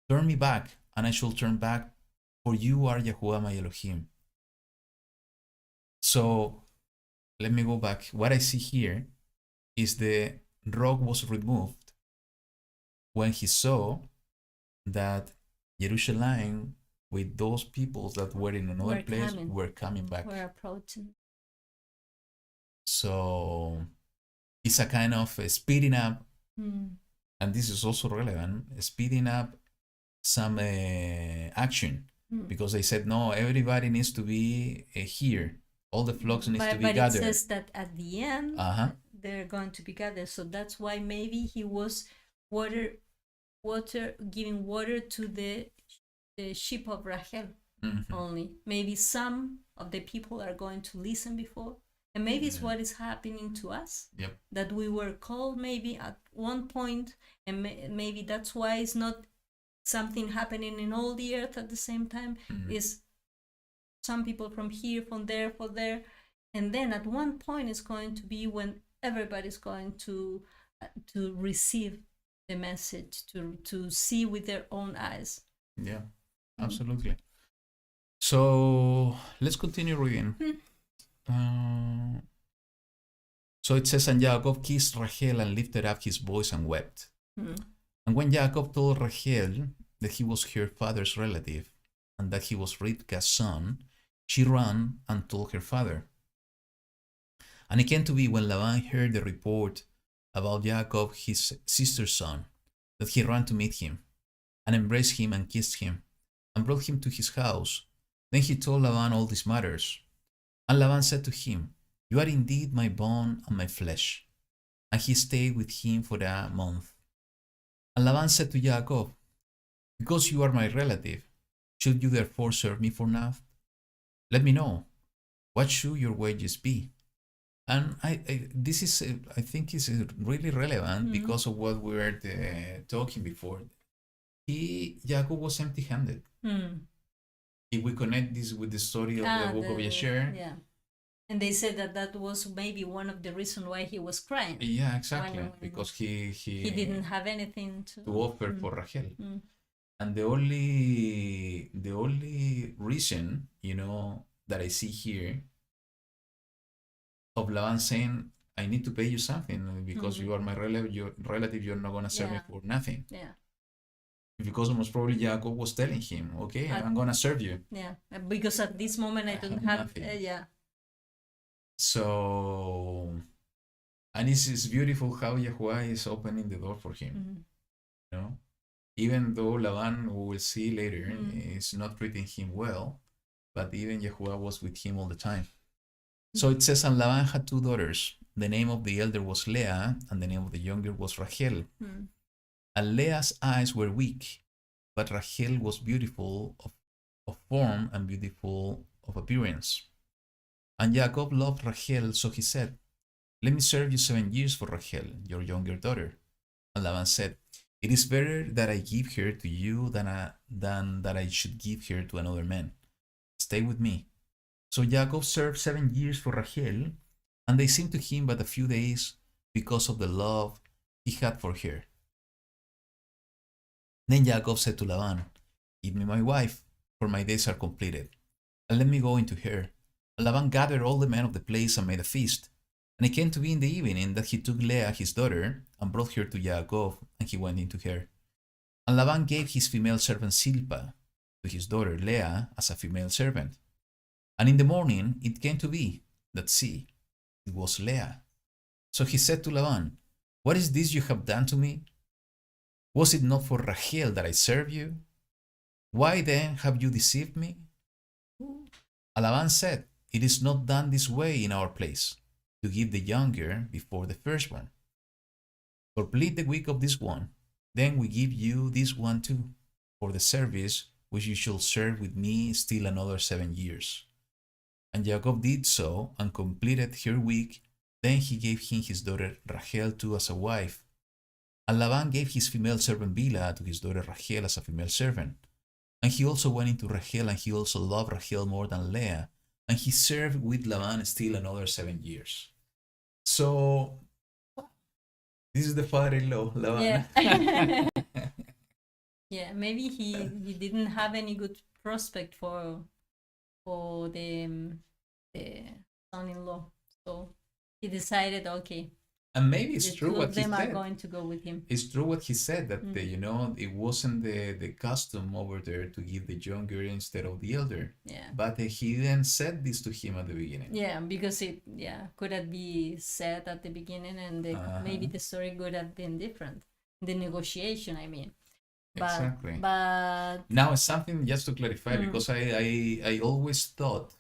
Turn me back, and I shall turn back, for you are YaHuWaH my Elohim." So, let me go back. What I see here is the rock was removed when he saw that Jerusalem, with those peoples that were in another place, were coming back. We're approaching. So it's a kind of speeding up, and this is also relevant, speeding up some action, because they said, no, everybody needs to be here. All the flocks needs to be gathered. But it says that at the end, they're going to be gathered. So that's why maybe he was giving water to the sheep of Rachel only. Maybe some of the people are going to listen before. And maybe it's what is happening to us. Yep. That we were called maybe at one point, and maybe that's why it's not something happening in all the earth at the same time. Is some people from here, from there, and then at one point it's going to be when everybody's going to receive the message, to see with their own eyes. Yeah, absolutely. So let's continue reading. So it says, "And Jacob kissed Rachel and lifted up his voice and wept. And when Jacob told Rachel that he was her father's relative and that he was Rivka's son, she ran and told her father. And it came to be when Laban heard the report about Jacob, his sister's son, that he ran to meet him and embraced him and kissed him and brought him to his house. Then he told Laban all these matters. And Laban said to him, 'You are indeed my bone and my flesh.' And he stayed with him for a month. And Laban said to Jacob, 'Because you are my relative, should you therefore serve me for naught? Let me know, what should your wages be?' And I think is really relevant because of what we were talking before. Jacob was empty-handed. If we connect this with the story of the book of Yasher, And they said that that was maybe one of the reasons why he was crying. Yeah, exactly. When Because he he didn't have anything to offer for Rachel. Mm. And the only reason, that I see here of Laban saying, I need to pay you something because you are my relative, you're not gonna serve me Yeah. for nothing. Yeah. Because most probably Jacob was telling him, okay, I'm gonna serve you. Yeah. Because at this moment I don't have have nothing. yeah. So, and it's beautiful how YaHuWaH is opening the door for him. Mhm. You know, even though Laban, we will see later, Mm. is not treating him well, but even YaHuWaH was with him all the time. So it says, and Laban had two daughters. The name of the elder was Leah, and the name of the younger was Rachel. Mm. And Leah's eyes were weak, but Rachel was beautiful of form and beautiful of appearance. And Jacob loved Rachel, so he said, let me serve you 7 years for Rachel, your younger daughter. And Laban said, it is better that I give her to you than that I should give her to another man. Stay with me. So Jacob served 7 years for Rachel, and they seemed to him but a few days because of the love he had for her. Then Jacob said to Laban, give me my wife, for my days are completed, and let me go into her. And Laban gathered all the men of the place and made a feast. And it came to be in the evening that he took Leah his daughter and brought her to Jacob, and he went into her. And Laban gave his female servant Silpah to his daughter Leah as a female servant. And in the morning it came to be that, see, it was Leah. So he said to Laban, what is this you have done to me? Was it not for Rachel that I served you? Why then have you deceived me? And Laban said, it is not done this way in our place, to give the younger before the firstborn. Complete the week of this one, then we give you this one too, for the service which you shall serve with me still another 7 years. And Jacob did so and completed her week. Then he gave him his daughter Rachel too as a wife. And Laban gave his female servant Bilhah to his daughter Rachel as a female servant. And he also went into Rachel, and he also loved Rachel more than Leah. And he served with Laban still another 7 years. So, this is the father-in-law, Laban. Yeah. Yeah, maybe he didn't have any good prospect for the son-in-law, so he decided, okay, And maybe it's the true two what of he them are said. going to go with him. It's true what he said, that it wasn't the custom over there to give the younger instead of the elder. Yeah. But he then said this to him at the beginning. Yeah, because it could have been said at the beginning, and maybe the story could have been different. The negotiation, I mean. Exactly. But Now it's something just to clarify, because I always thought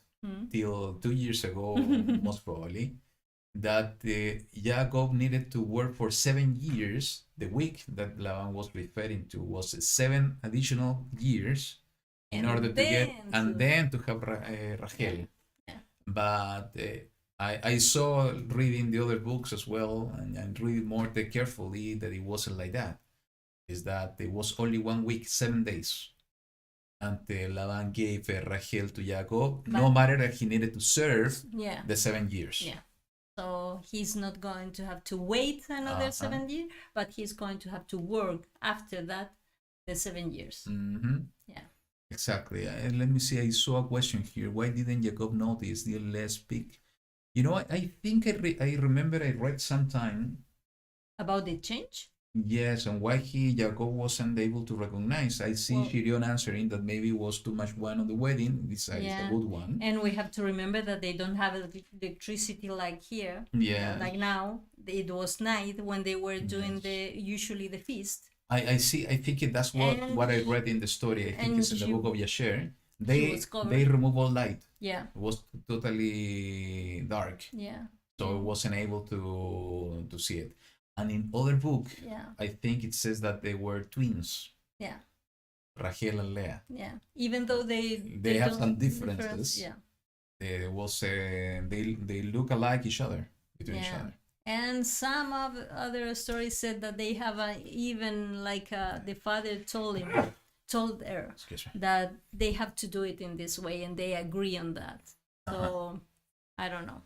till 2 years ago, most probably, that Jacob needed to work for 7 years. The week that Laban was referring to was 7 additional years in order to get, and then to have Rachel. Yeah. But I saw reading the other books as well, and reading more carefully, that it wasn't like that. Is that it was only 1 week, 7 days, until Laban gave Rachel to Jacob, no matter that he needed to serve the 7 years. Yeah. So he's not going to have to wait another 7 years, but he's going to have to work after that the 7 years. Mm-hmm. Yeah. Exactly. Let me see. I saw a question here. Why didn't Jacob notice the less pig? I think I remember I read sometime about the change. Yes, and why Jacob wasn't able to recognize. I see Shirion answering that maybe it was too much wine on the wedding. Besides a good one. And we have to remember that they don't have electricity like here. Yeah. Like now, it was night when they were doing usually the feast. I see. I think that's what I read in the story. I think it's in the book of Yasher. They remove all light. Yeah. It was totally dark. Yeah. So it wasn't able to see it. And in other book, I think it says that they were twins. Yeah. Rachel and Leah. Yeah. Even though they have some differences. Yeah. They look alike each other between each other. And some of other stories said that they have even like the father told her that they have to do it in this way, and they agree on that. So I don't know.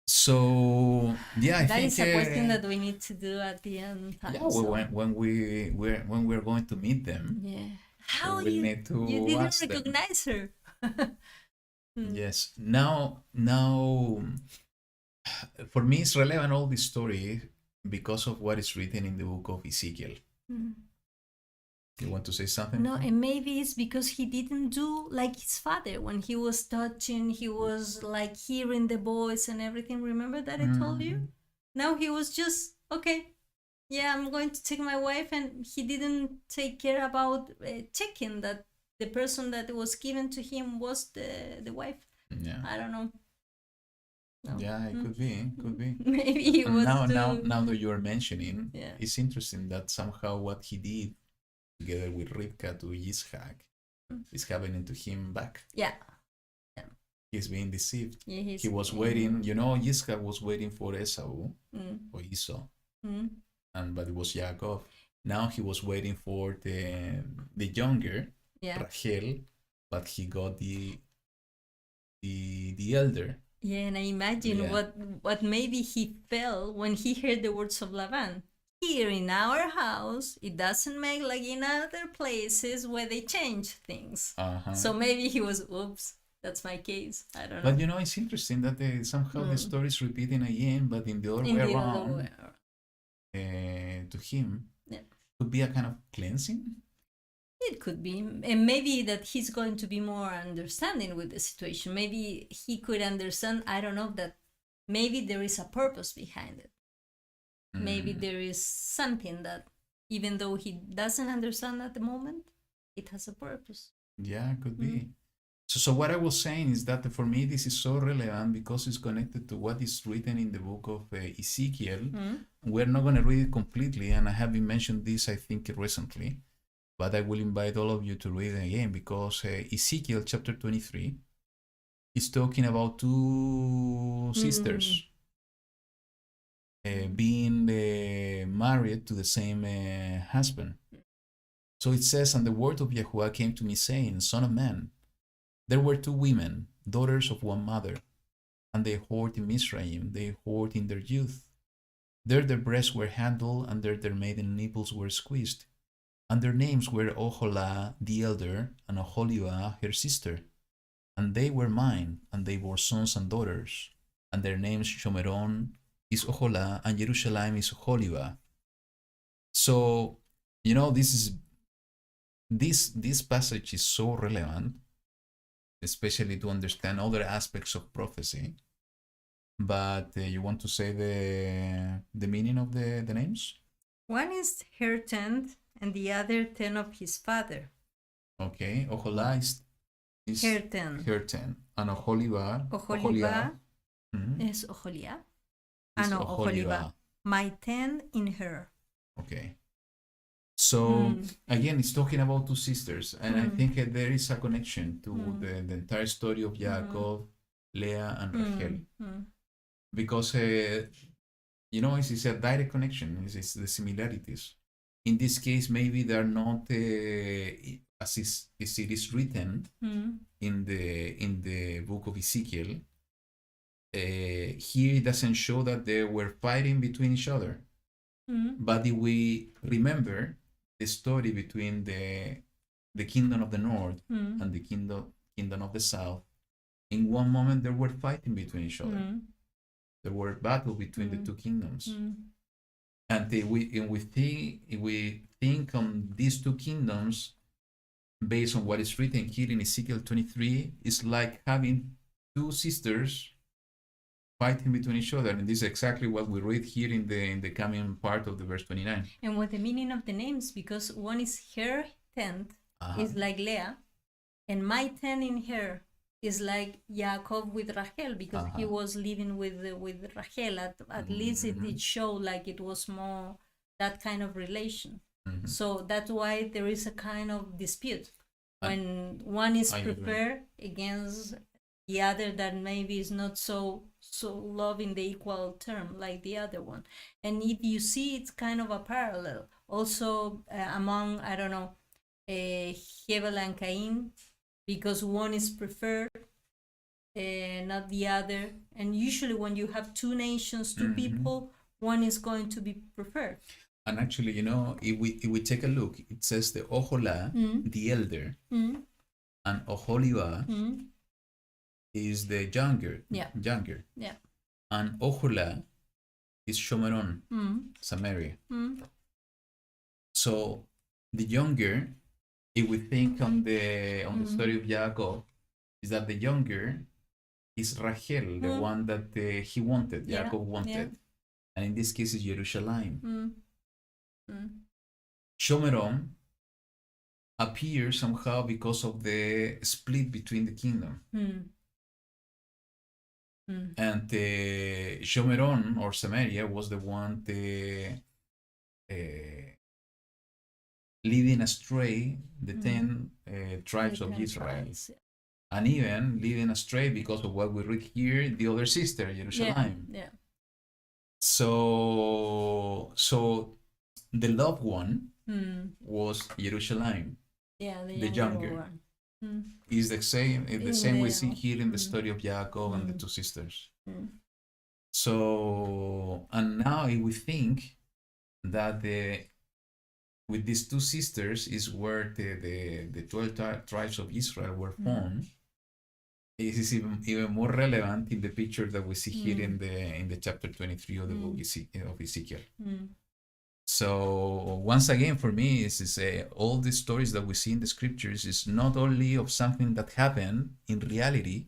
So yeah, I That think is a question that we need to do at the end. yeah, when we're going to meet them, Yeah. How we'll you need to you didn't ask them. recognize her? Yes. Now, for me, it's relevant all this story because of what is written in the book of Ezekiel. You want to say something? No, and maybe it's because he didn't do like his father when he was touching, he was like hearing the voice and everything. Remember that I told you? Now he was just, okay, yeah, I'm going to take my wife, and he didn't take care about checking that the person that was given to him was the wife. Yeah. I don't know. No. Yeah, it could be. Could be. Maybe he And was now that you are mentioning, Yeah. it's interesting that somehow what he did together with Rivka to Yitzhak is happening to him back. Yeah. He's being deceived. Yeah, He was waiting, Yitzhak was waiting for Esau or Esau, Mm. but it was Yaakov. Now he was waiting for the younger Yeah. Rachel, but he got the elder. Yeah, and I imagine Yeah. what maybe he felt when he heard the words of Laban. Here in our house, it doesn't make like in other places where they change things. Uh-huh. So maybe he was, oops, that's my case. I don't know. But it's interesting that somehow the story is repeating again, but in the other In way the around. other way around. To him, Yeah. could be a kind of cleansing. It could be, and maybe that he's going to be more understanding with the situation. Maybe he could understand, I don't know, that maybe there is a purpose behind it. Maybe there is something that, even though he doesn't understand at the moment, it has a purpose. Yeah, could be. So what I was saying is that for me this is so relevant because it's connected to what is written in the book of Ezekiel. We're not going to read it completely, and I have been mentioned this I think recently, but I will invite all of you to read it again because Ezekiel chapter 23 is talking about two sisters being married to the same husband. So it says, and the word of YaHuWaH came to me saying, Son of man, there were two women, daughters of one mother, and they whored in Mizraim, they whored in their youth. There their breasts were handled, and there their maiden nipples were squeezed. And their names were Oholah the elder, and Oholiba her sister. And they were mine, and they bore sons and daughters. And their names Shomeron is Oholah, and Jerusalem is Oholiba. So, this passage is so relevant, especially to understand other aspects of prophecy. But you want to say the meaning of the names? One is her tent, and the other tent of his father. Okay, Oholah is Her tent. her tent, and Oholiba is Oholiah. is No, Oholiba. My tent in her. Okay. So again, it's talking about two sisters, and I think there is a connection to the entire story of Yaakov, Leah, and Rachel, because it's a direct connection. It's the similarities. In this case, maybe they are not as it is written in the book of Ezekiel. Here it doesn't show that they were fighting between each other. But if we remember the story between the kingdom of the north and the kingdom of the south, in one moment they were fighting between each other. There were battles between the two kingdoms. And if we think on these two kingdoms based on what is written here in Ezekiel 23, it's like having two sisters fighting between each other, and this is exactly what we read here in the coming part of the verse 29. And what the meaning of the names, because one is her tent, is like Leah, and my tent in her is like Yaakov with Rachel, because he was living with Rachel. At least it showed like it was more that kind of relation. So that's why there is a kind of dispute when one is prepared against the other that maybe is not so love in the equal term like the other one. And if you see, it's kind of a parallel also among, I don't know, Hevel and Cain, because one is preferred not the other. And usually when you have two nations, two people, one is going to be preferred. And actually, if we take a look, it says the Ohola, the elder, and Oholiba is the younger. Yeah. And Ohola is Shomeron, Samaria. So the younger, if we think on the story of Jacob, is that the younger is Rachel, the one that he wanted, Jacob wanted. And in this case is Jerusalem. Shomeron appears somehow because of the split between the kingdom. And Shomeron or Samaria was the one leading astray the 10 tribes of Israel. And even leading astray because of what we read here, the other sister, Jerusalem. So the loved one was Jerusalem, the younger. one. Is the same we see here in the story of Jacob and the two sisters. So, and now if we think that with these two sisters is where the 12 tribes of Israel were formed, it is even more relevant in the picture that we see here in the chapter 23 of the book of Ezekiel. So once again, for me, is all the stories that we see in the scriptures is not only of something that happened in reality,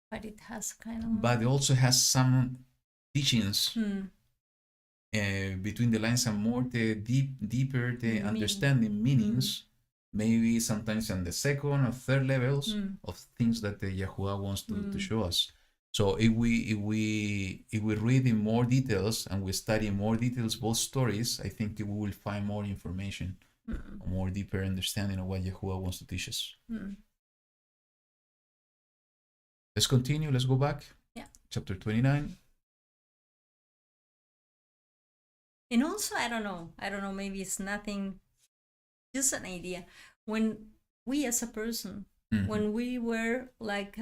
but it has kind of. But it also has some teachings between the lines and more deeper the understanding meanings. Maybe sometimes on the second or third levels of things that the YaHuWaH wants to show us. So if we read in more details and we study in more details both stories, I think we will find more information, a more deeper understanding of what YaHuWaH wants to teach us. Let's continue. Let's go back. Yeah. Chapter 29. And also, I don't know, maybe it's nothing, just an idea. When we as a person, when we were like,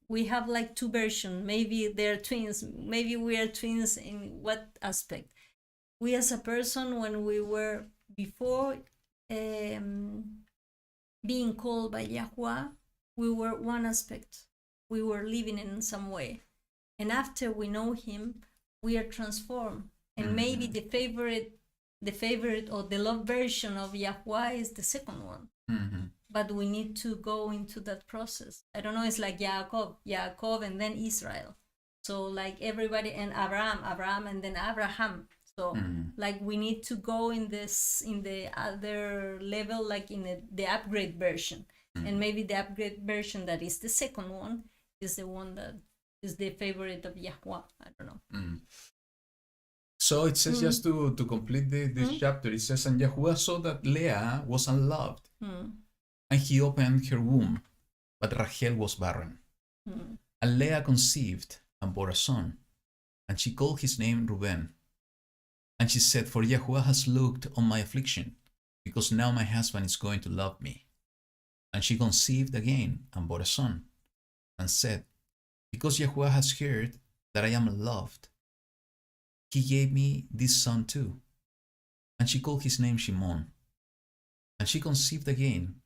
we have like two versions. Maybe they're twins. Maybe we are twins in what aspect? We as a person, when we were before being called by YaHuWaH, we were one aspect. We were living in some way. And after we know him, we are transformed. And maybe the favorite or the love version of YaHuWaH is the second one. But we need to go into that process. I don't know, it's like Yaakov and then Israel. So like everybody, and Abraham and then Abraham. So like we need to go in the other level, like in the upgrade version. And maybe the upgrade version that is the second one is the one that is the favorite of YaHuWaH. I don't know. So it says, just to complete this chapter, it says, and YaHuWaH saw that Leah was unloved, and he opened her womb, but Rachel was barren. And Leah conceived and bore a son, and she called his name Reuben. And she said, for YaHuWaH has looked on my affliction, because now my husband is going to love me. And she conceived again and bore a son, and said, because YaHuWaH has heard that I am loved, he gave me this son too. And she called his name Shimon. And she conceived again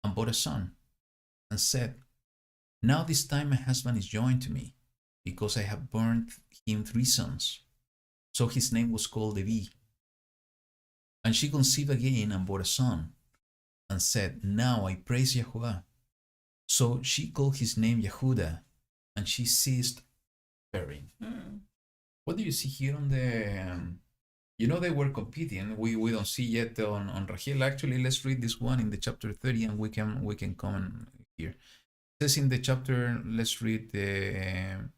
and bore a son, and said, now this time my husband is joined to me, because I have borne him 3 sons. So his name was called Levi. And she conceived again and bore a son, and said, now I praise YaHuWaH. So she called his name Yehuda, and she ceased bearing. What do you see here on the, they were competing. We don't see yet on Rachel. Actually, let's read this one in the chapter 30 and we can comment here. It says in the chapter, let's read till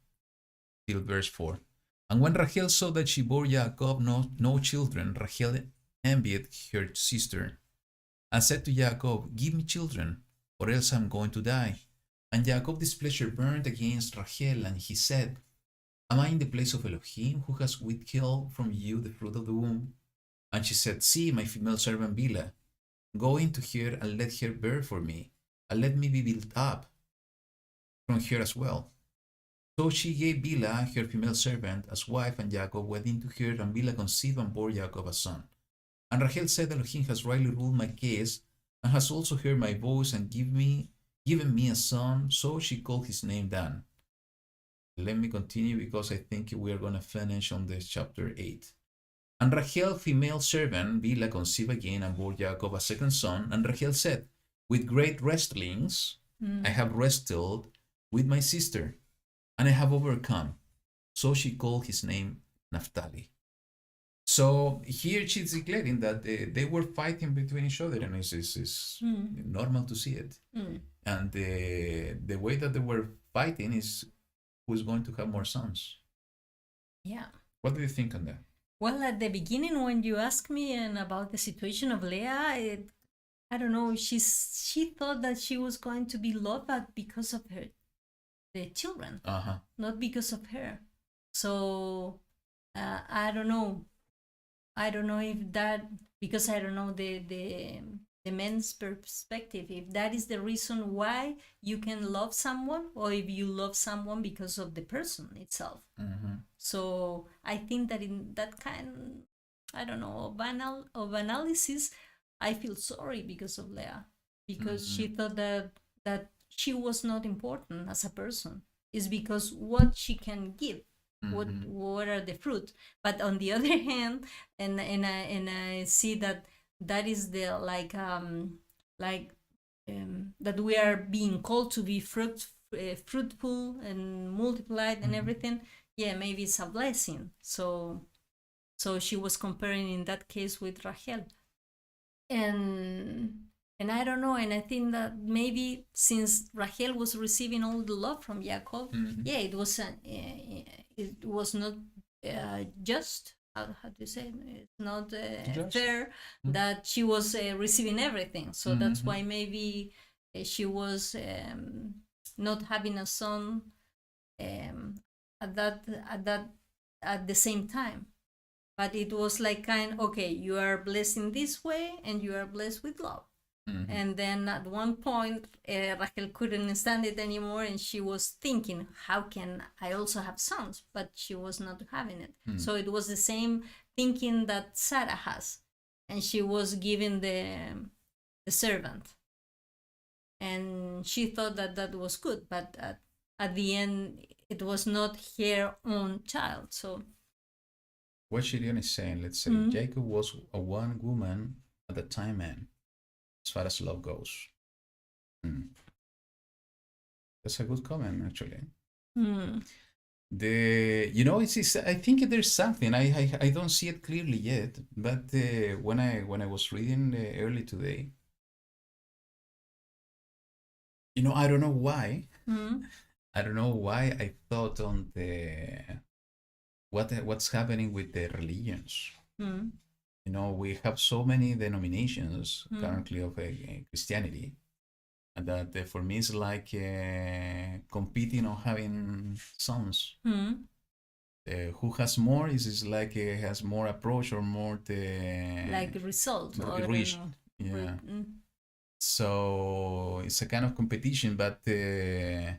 verse 4. And when Rachel saw that she bore Jacob no children, Rachel envied her sister and said to Jacob, give me children, or else I'm going to die. And Jacob's displeasure burned against Rachel, and he said, am I in the place of Elohim, who has withheld from you the fruit of the womb? And she said, see, my female servant Bilhah, go in to her and let her bear for me, and let me be built up. from her as well. So she gave Bilhah, her female servant, as wife, and Jacob went into her, and Bilhah conceived and bore Jacob a son. And Rachel said, Elohim has rightly ruled my case, and has also heard my voice, and given me a son. So she called his name Dan. Let me continue, because I think we are going to finish on this chapter 8. And Rachel, female servant, Bilhah conceived again and bore Jacob a second son. And Rachel said, with great wrestlings I have wrestled with my sister, and I have overcome. So she called his name Naphtali. So here she's declaring that they were fighting between each other, and it's normal to see it. And the way that they were fighting is who's going to have more sons. Yeah. What do you think on that? Well, at the beginning, when you asked me and about the situation of Leah, I don't know. She thought that she was going to be loved, but because of the children, not because of her. So I don't know. I don't know if that, because I don't know the men's perspective, if that is the reason why you can love someone, or if you love someone because of the person itself. So I think that in that kind, I don't know, of analysis, I feel sorry because of Leah, because she thought that she was not important as a person. It's because what she can give. What are the fruit? But on the other hand, and I see that is the that we are being called to be fruitful and multiplied and everything. Yeah, maybe it's a blessing. So she was comparing in that case with Rachel, and I don't know, and I think that maybe since Rachel was receiving all the love from Jacob, it was not just, how do you say, it's not fair that she was receiving everything. So that's why maybe she was not having a son at the same time. But it was like okay, you are blessed in this way and you are blessed with love. And then at one point, Rachel couldn't stand it anymore, and she was thinking, how can I also have sons? But she was not having it. So it was the same thinking that Sarah has, and she was given the servant. And she thought that was good, but at the end, it was not her own child. So what Shirian is saying, let's say Jacob was a one woman at the time man, as far as love goes. That's a good comment, actually. It's I think there's something I don't see it clearly yet, but when I was reading early today, I don't know why. I don't know why I thought on the what's happening with the religions. We have so many denominations currently of Christianity, and that for me it's like competing on having sons. Who has more is like has more approach or more like result or reached. Yeah. So it's a kind of competition, but I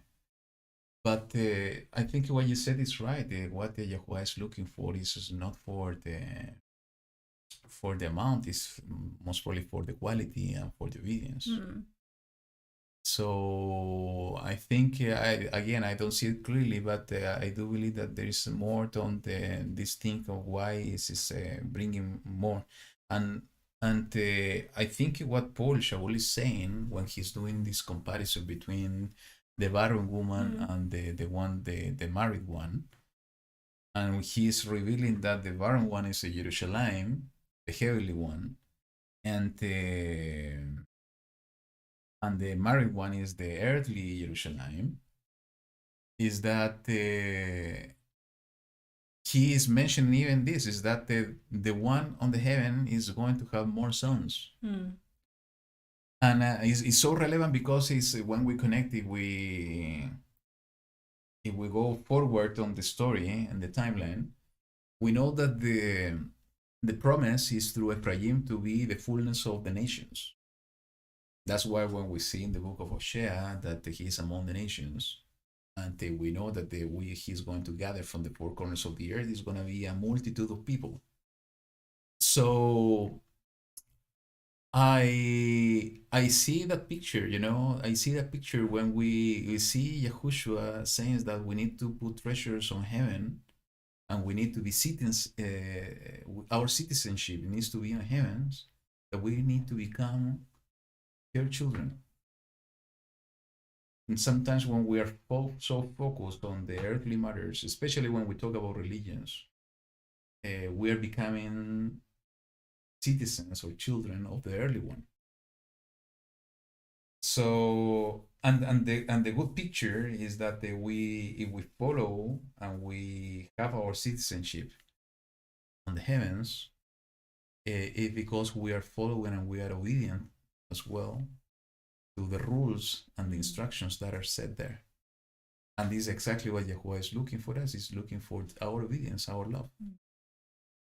think what you said is right. What the YaHuWaH is looking for is not for the amount, is most probably for the quality and for the obedience. So I think I don't see it clearly, but I do believe that there is more on this thing of why is bringing more, and I think what Paul Shaul is saying when he's doing this comparison between the barren woman and the married one, and he's revealing that the barren one is a Jerusalem, the heavenly one, and the married one is the earthly Jerusalem, is that he is mentioning even this, is that the one on the heaven is going to have more sons. And it's so relevant because it's when we connect, if we go forward on the story and the timeline, we know that the promise is through Ephraim to be the fullness of the nations. That's why when we see in the book of Hosea that he is among the nations, And we know that he's going to gather from the four corners of the earth. It's going to be a multitude of people. So I see that picture, I see that picture when we see Yahushua saying that we need to put treasures on heaven, and we need to be citizens, our citizenship needs to be in heavens, that we need to become her children. And sometimes when we are so focused on the earthly matters, especially when we talk about religions, we are becoming citizens or children of the early one. So and the good picture is that if we follow and we have our citizenship on the heavens, it's because we are following and we are obedient as well to the rules and the instructions that are set there. And this is exactly what YaHuWaH is looking for us. He's looking for our obedience, our love.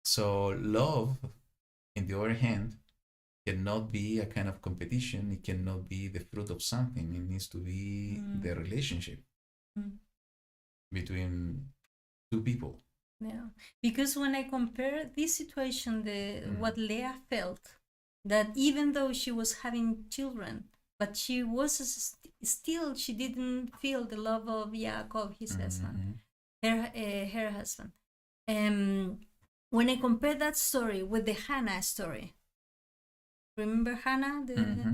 So love, in the other hand, cannot be a kind of competition. It cannot be the fruit of something. It needs to be the relationship between two people. Yeah, because when I compare this situation, what Leah felt, that even though she was having children, but she was still, she didn't feel the love of Yaakov, his husband, her husband. When I compare that story with the Hannah story, remember Hannah?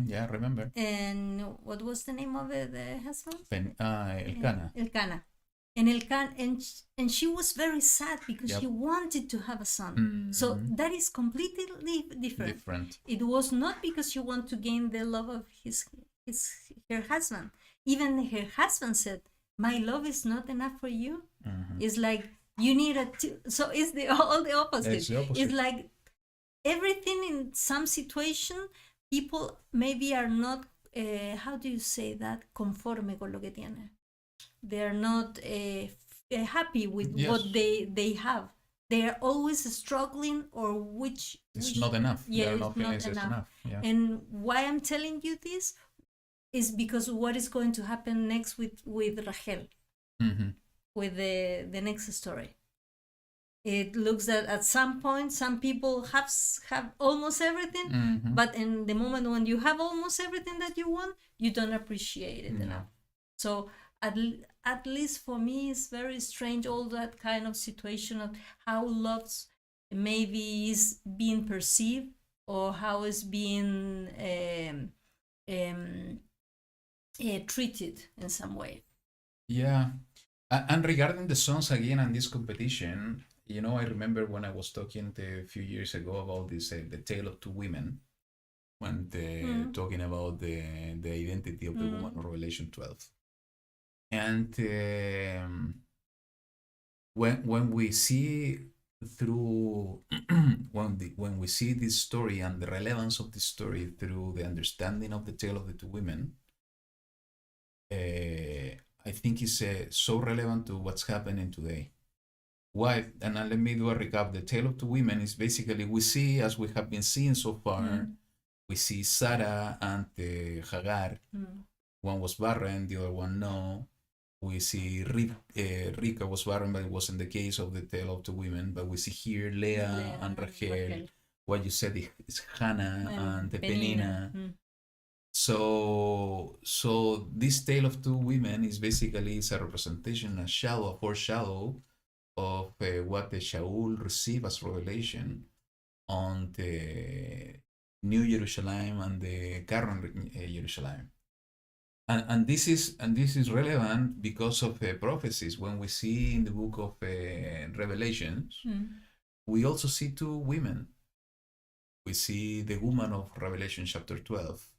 Yeah, remember. And what was the name of the husband? Elkanah. Elkanah. And Elkanah, and she was very sad because she wanted to have a son. So that is completely different. It was not because she wanted to gain the love of her husband. Even her husband said, "My love is not enough for you." It's like you need so it's all the opposite. It's the opposite. It's like everything in some situation, people maybe are not, how do you say that? Conforme con lo que tiene. They're not happy with what they have. They are always struggling, or which it's not enough. Yeah, it's not enough. Yeah. And why I'm telling you this is because what is going to happen next with Rachel, with the next story. It looks that at some point some people have almost everything, but in the moment when you have almost everything that you want, you don't appreciate it enough. So at least for me, it's very strange, all that kind of situation of how love maybe is being perceived, or how it's being treated in some way. Yeah. And regarding the sons again and this competition, I remember when I was talking a few years ago about this, the tale of two women, when talking about the identity of the woman in Revelation 12. And when we see through when we see this story and the relevance of this story through the understanding of the tale of the two women, I think it's so relevant to what's happening today. Why? And let me do a recap. The tale of two women is basically, we see, as we have been seeing so far, we see Sarah and Hagar. One was barren, the other one no. We see Rika was barren, but it wasn't the case of the tale of two women. But we see here Leah and Rachel. What you said is Hannah and Penina. So this tale of two women is basically a representation, a foreshadow of what the Shaul received as revelation on the New Jerusalem and the current Jerusalem. And this is relevant because of prophecies. When we see in the book of Revelations, we also see two women. We see the woman of Revelation chapter 12.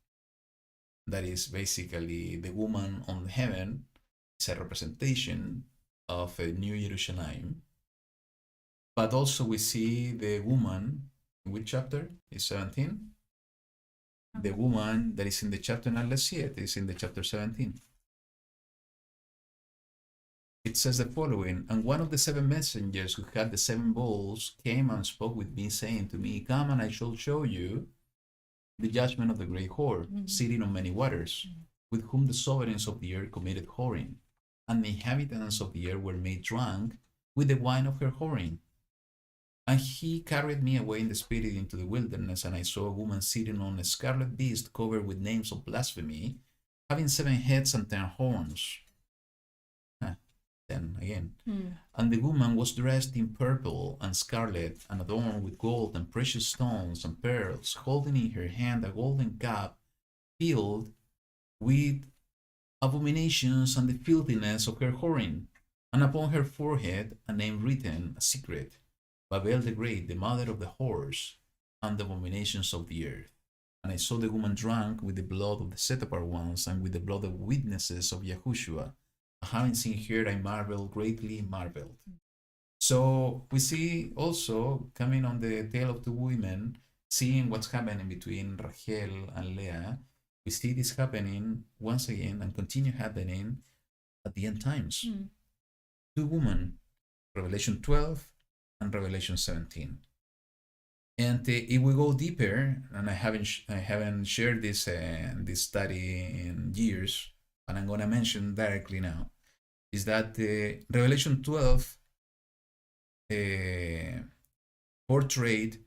That is basically the woman on heaven. It's a representation of a New Jerusalem. But also we see the woman, in which chapter? Is 17? The woman that is in the chapter, now let's see it, is in the chapter 17. It says the following, and one of the seven messengers who had the seven bowls came and spoke with me, saying to me, come and I shall show you the judgment of the great whore, sitting on many waters, with whom the sovereigns of the earth committed whoring. and the inhabitants of the earth were made drunk with the wine of her whoring. And he carried me away in the spirit into the wilderness, and I saw a woman sitting on a scarlet beast covered with names of blasphemy, having 7 heads and 10 horns. Then again. And the woman was dressed in purple and scarlet, and adorned with gold and precious stones and pearls, holding in her hand a golden cup filled with abominations and the filthiness of her whoring, and upon her forehead a name written, a secret, Babel the Great, the mother of the whores and the abominations of the earth. And I saw the woman drunk with the blood of the set apart ones, and with the blood of witnesses of YaHuWaH. Having seen her, I marveled, greatly marveled. So we see also, coming on the tale of 2 women, seeing what's happening between Rachel and Leah, we see this happening once again and continue happening at the end times. 2 women, Revelation 12 and Revelation 17. And if we go deeper, and I haven't shared this this study in years, and I'm gonna mention directly now, is that Revelation 12 portrayed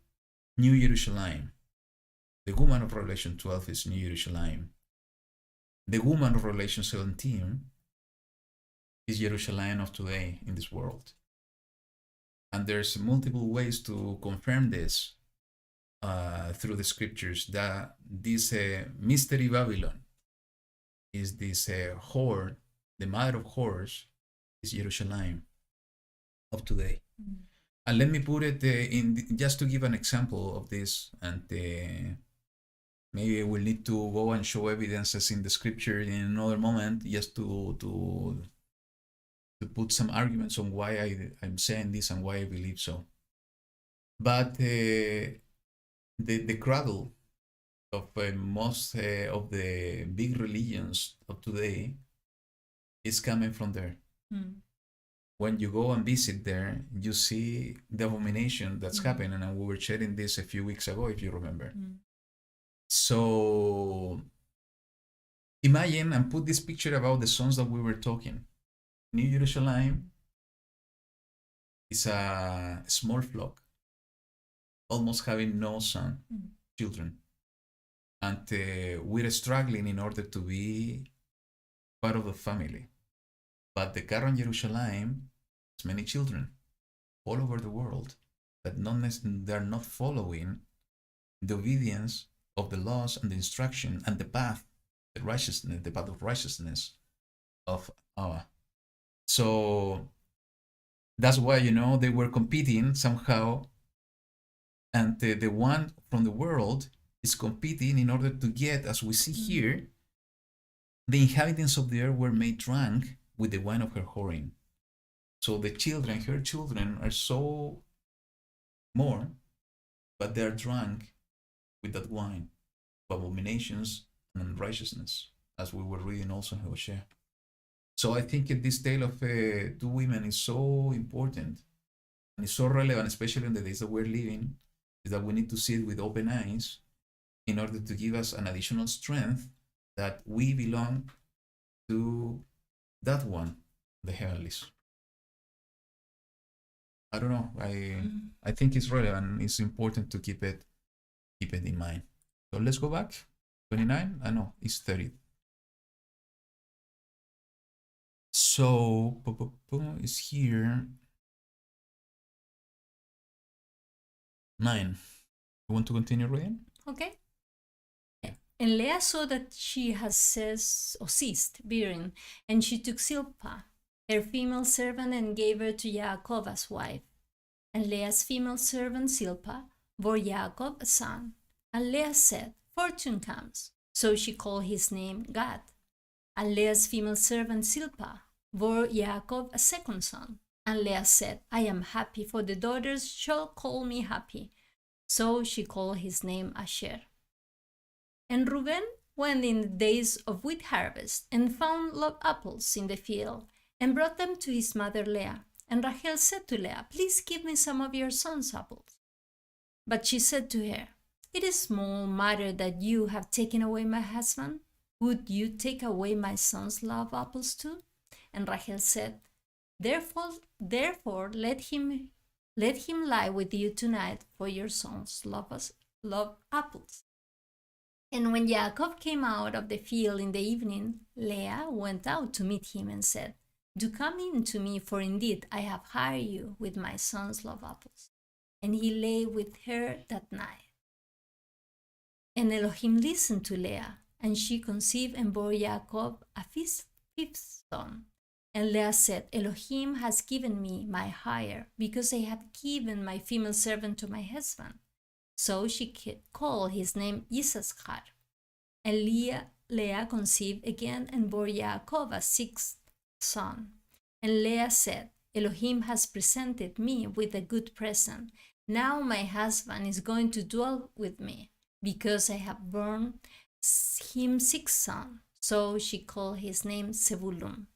New Jerusalem. The woman of Revelation 12 is New Jerusalem. The woman of Revelation 17 is Jerusalem of today in this world. And there's multiple ways to confirm this through the scriptures, that this mystery Babylon is this whore, the mother of whores, is Jerusalem of today. And let me put it just to give an example of this, and maybe we'll need to go and show evidences in the scripture in another moment, just to put some arguments on why I'm saying this and why I believe so. But the cradle of most of the big religions of today is coming from there. When you go and visit there, you see the abomination that's happening, and we were sharing this a few weeks ago, if you remember. So imagine and put this picture about the sons that we were talking. New Jerusalem is a small flock, almost having no children. And we're struggling in order to be part of the family. But the current Jerusalem has many children all over the world that they're not following the obedience of the laws and the instruction and the path, the righteousness, the path of righteousness of YaHuWaH. So that's why, they were competing somehow, and the one from the world is competing in order to get, as we see here, the inhabitants of the earth were made drunk with the wine of her whoring. So the children, her children, are so more, but they are drunk with that wine of abominations and unrighteousness, as we were reading also in Hosea. So I think this tale of 2 women is so important and it's so relevant, especially in the days that we're living, is that we need to see it with open eyes in order to give us an additional strength that we belong to that one, the heavenlies. I don't know. I think it's relevant. It's important to keep it in mind. So let's go back. 29? I know it's 30. So it's here. 9. You want to continue reading? Okay. And Leah saw that she had ceased bearing, and she took Zilpah, her female servant, and gave her to Yaakov as wife. And Leah's female servant Zilpah bore Yaakov a son. And Leah said, Fortune comes. So she called his name Gad. And Leah's female servant Zilpah bore Yaakov a second son. And Leah said, I am happy, for the daughters shall call me happy. So she called his name Asher. And Reuben went in the days of wheat harvest, and found apples in the field, and brought them to his mother Leah. And Rachel said to Leah, Please give me some of your son's apples. But she said to her, It is small matter that you have taken away my husband. Would you take away my son's love apples too? And Rachel said, Therefore let him lie with you tonight, for your sons love apples. And when Yaakov came out of the field in the evening, Leah went out to meet him and said, Do come in to me, for indeed I have hired you with my sons love apples. And he lay with her that night. And Elohim listened to Leah, and she conceived and bore Yaakov a fifth son. And Leah said, Elohim has given me my hire, because I have given my female servant to my husband. So she called his name Yisachar. And Leah conceived again and bore Yaakov a sixth son. And Leah said, Elohim has presented me with a good present. Now my husband is going to dwell with me, because I have borne him six sons. So she called his name Zebulun.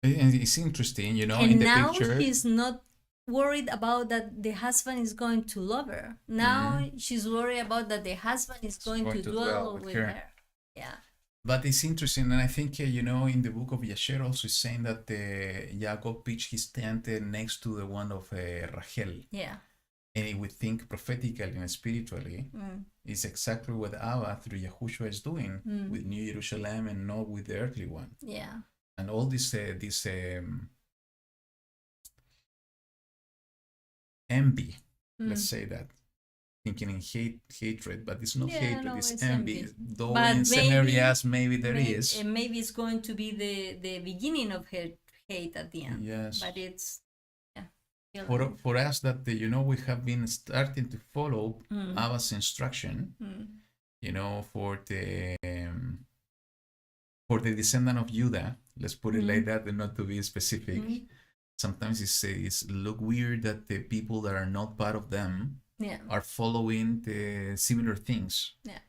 And it's interesting, And in the now picture. she's not worried about that the husband is going to love her. Now she's worried about that the husband is going to dwell with her. Yeah. But it's interesting, and I think, in the book of Yasher also is saying that Yaakov pitched his tent next to the one of Rachel. Yeah. And we think prophetically and spiritually, it's exactly what Abba through Yahushua is doing with New Jerusalem and not with the earthly one. Yeah. And all this envy, let's say that, thinking in hatred, but it's not hatred, no, it's it's envy. envy. Though But in some areas maybe there is. And maybe it's going to be the beginning of her hate at the end. Yes. But it's For us that we have been starting to follow Abba's instruction, for the descendant of Judah, let's put it like that, and not to be specific. Sometimes it's look weird that the people that are not part of them are following the similar things. Yeah.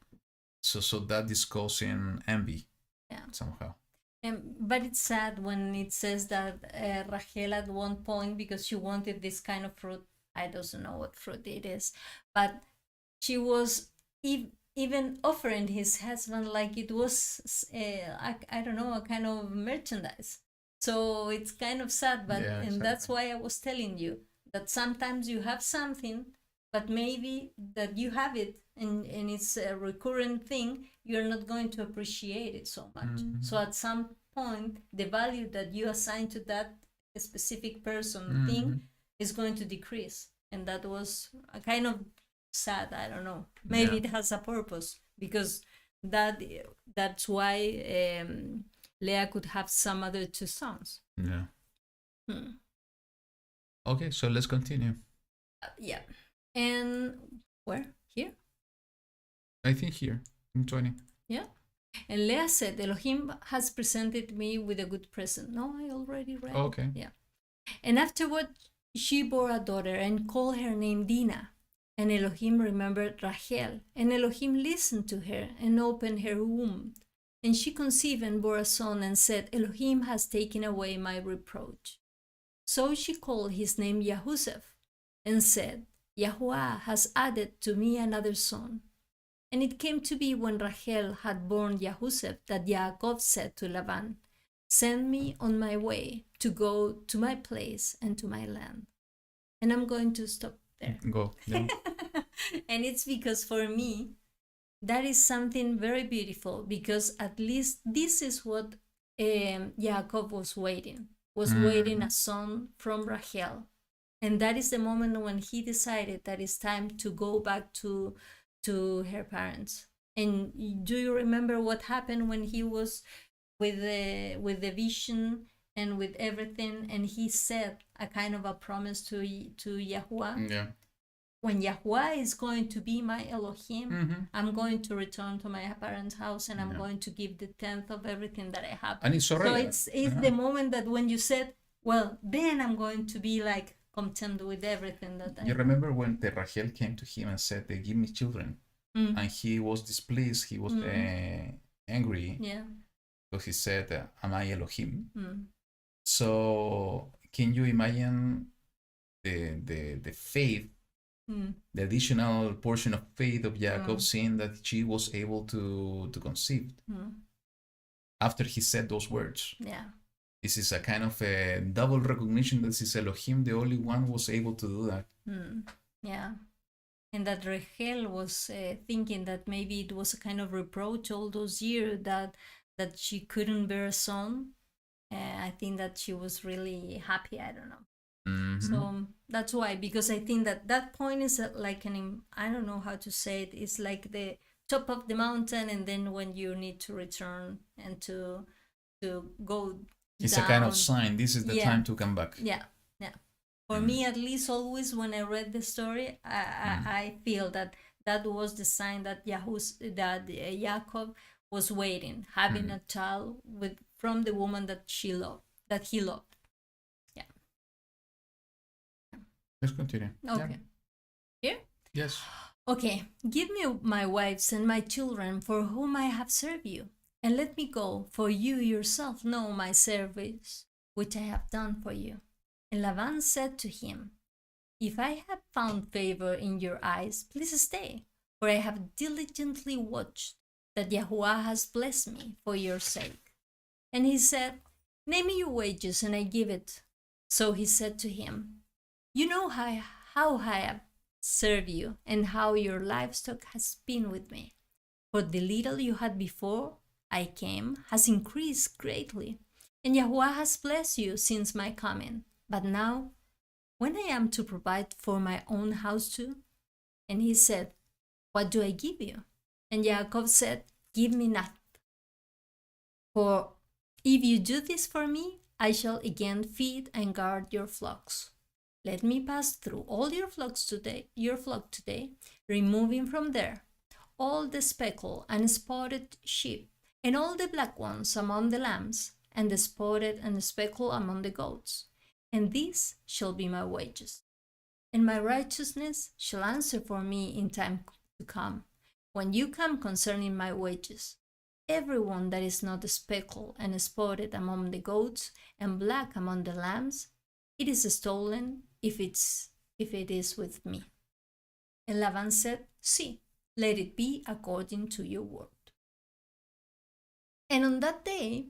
So that is causing envy. Yeah. Somehow. But it's sad when it says that Rachel at one point, because she wanted this kind of fruit, I don't know what fruit it is, but she was even offering his husband like it was, I don't know, a kind of merchandise. So it's kind of sad, but and that's why I was telling you that sometimes you have something, but maybe that you have it and it's a recurrent thing, you're not going to appreciate it so much. So at some point, the value that you assign to that specific person thing is going to decrease. And that was a kind of sad, I don't know. Maybe it has a purpose, because that's why Leah could have some other two sons. Yeah. Okay, so let's continue. Yeah. And where? Here? I think here, in 20. Yeah. And Leah said, Elohim has presented me with a good present. No, I already read. Okay. Yeah. And afterward, she bore a daughter and called her name Dinah. And Elohim remembered Rachel. And Elohim listened to her and opened her womb. And she conceived and bore a son and said, Elohim has taken away my reproach. So she called his name YaHuWaH and said, YaHuWaH has added to me another son. And it came to be when Rachel had borne YaHuWaH that Yaakov said to Laban, Send me on my way to go to my place and to my land. And I'm going to stop there. Go. Yeah. And it's because for me, that is something very beautiful, because at least this is what Yaakov was waiting a son from Rachel. And that is the moment when he decided that it's time to go back to her parents. And do you remember what happened when he was with the vision and with everything, and he said a kind of a promise to YaHuWaH? Yeah. When YaHuWaH is going to be my Elohim, I'm going to return to my parents' house, and I'm going to give the 10th of everything that I have. And it's already. So it's the moment that when you said, well, then I'm going to be like content with everything that I You remember when the Rachel came to him and said, "Give me children," and he was displeased. He was angry. Yeah. So he said, "Am I Elohim?" So can you imagine the faith, the additional portion of faith of Jacob, seeing that she was able to conceive after he said those words? Yeah. This is a kind of a double recognition that this is Elohim, the only one who was able to do that. Yeah. And that Rachel was thinking that maybe it was a kind of reproach all those years that she couldn't bear a son. I think that she was really happy. I don't know. So that's why, because I think that point is like I don't know how to say it. It's like the top of the mountain, and then when you need to return and to go. It's down. a kind of sign. This is the time to come back. Yeah. For me, at least, always when I read the story, I feel that was the sign that Yaakov was waiting, having a child from the woman that he loved. Yeah. Let's continue. Okay. Yeah. Here? Yes. Okay. Give me my wives and my children for whom I have served you, and let me go, for you yourself know my service, which I have done for you. And Laban said to him, if I have found favor in your eyes, please stay, for I have diligently watched that YaHuWaH has blessed me for your sake. And he said, name me your wages, and I give it. So he said to him, you know how I have served you, and how your livestock has been with me. For the little you had before I came has increased greatly, and YaHuWaH has blessed you since my coming. But now, when I am to provide for my own house too? And he said, what do I give you? And Yaakov said, give me nothing. For if you do this for me, I shall again feed and guard your flocks. Let me pass through all your flock today, removing from there all the speckled and spotted sheep, and all the black ones among the lambs, and the spotted and speckled among the goats. And these shall be my wages. And my righteousness shall answer for me in time to come, when you come concerning my wages. Everyone that is not speckled and spotted among the goats, and black among the lambs, it is stolen if it is with me. And Laban said, see, let it be according to your word. And on that day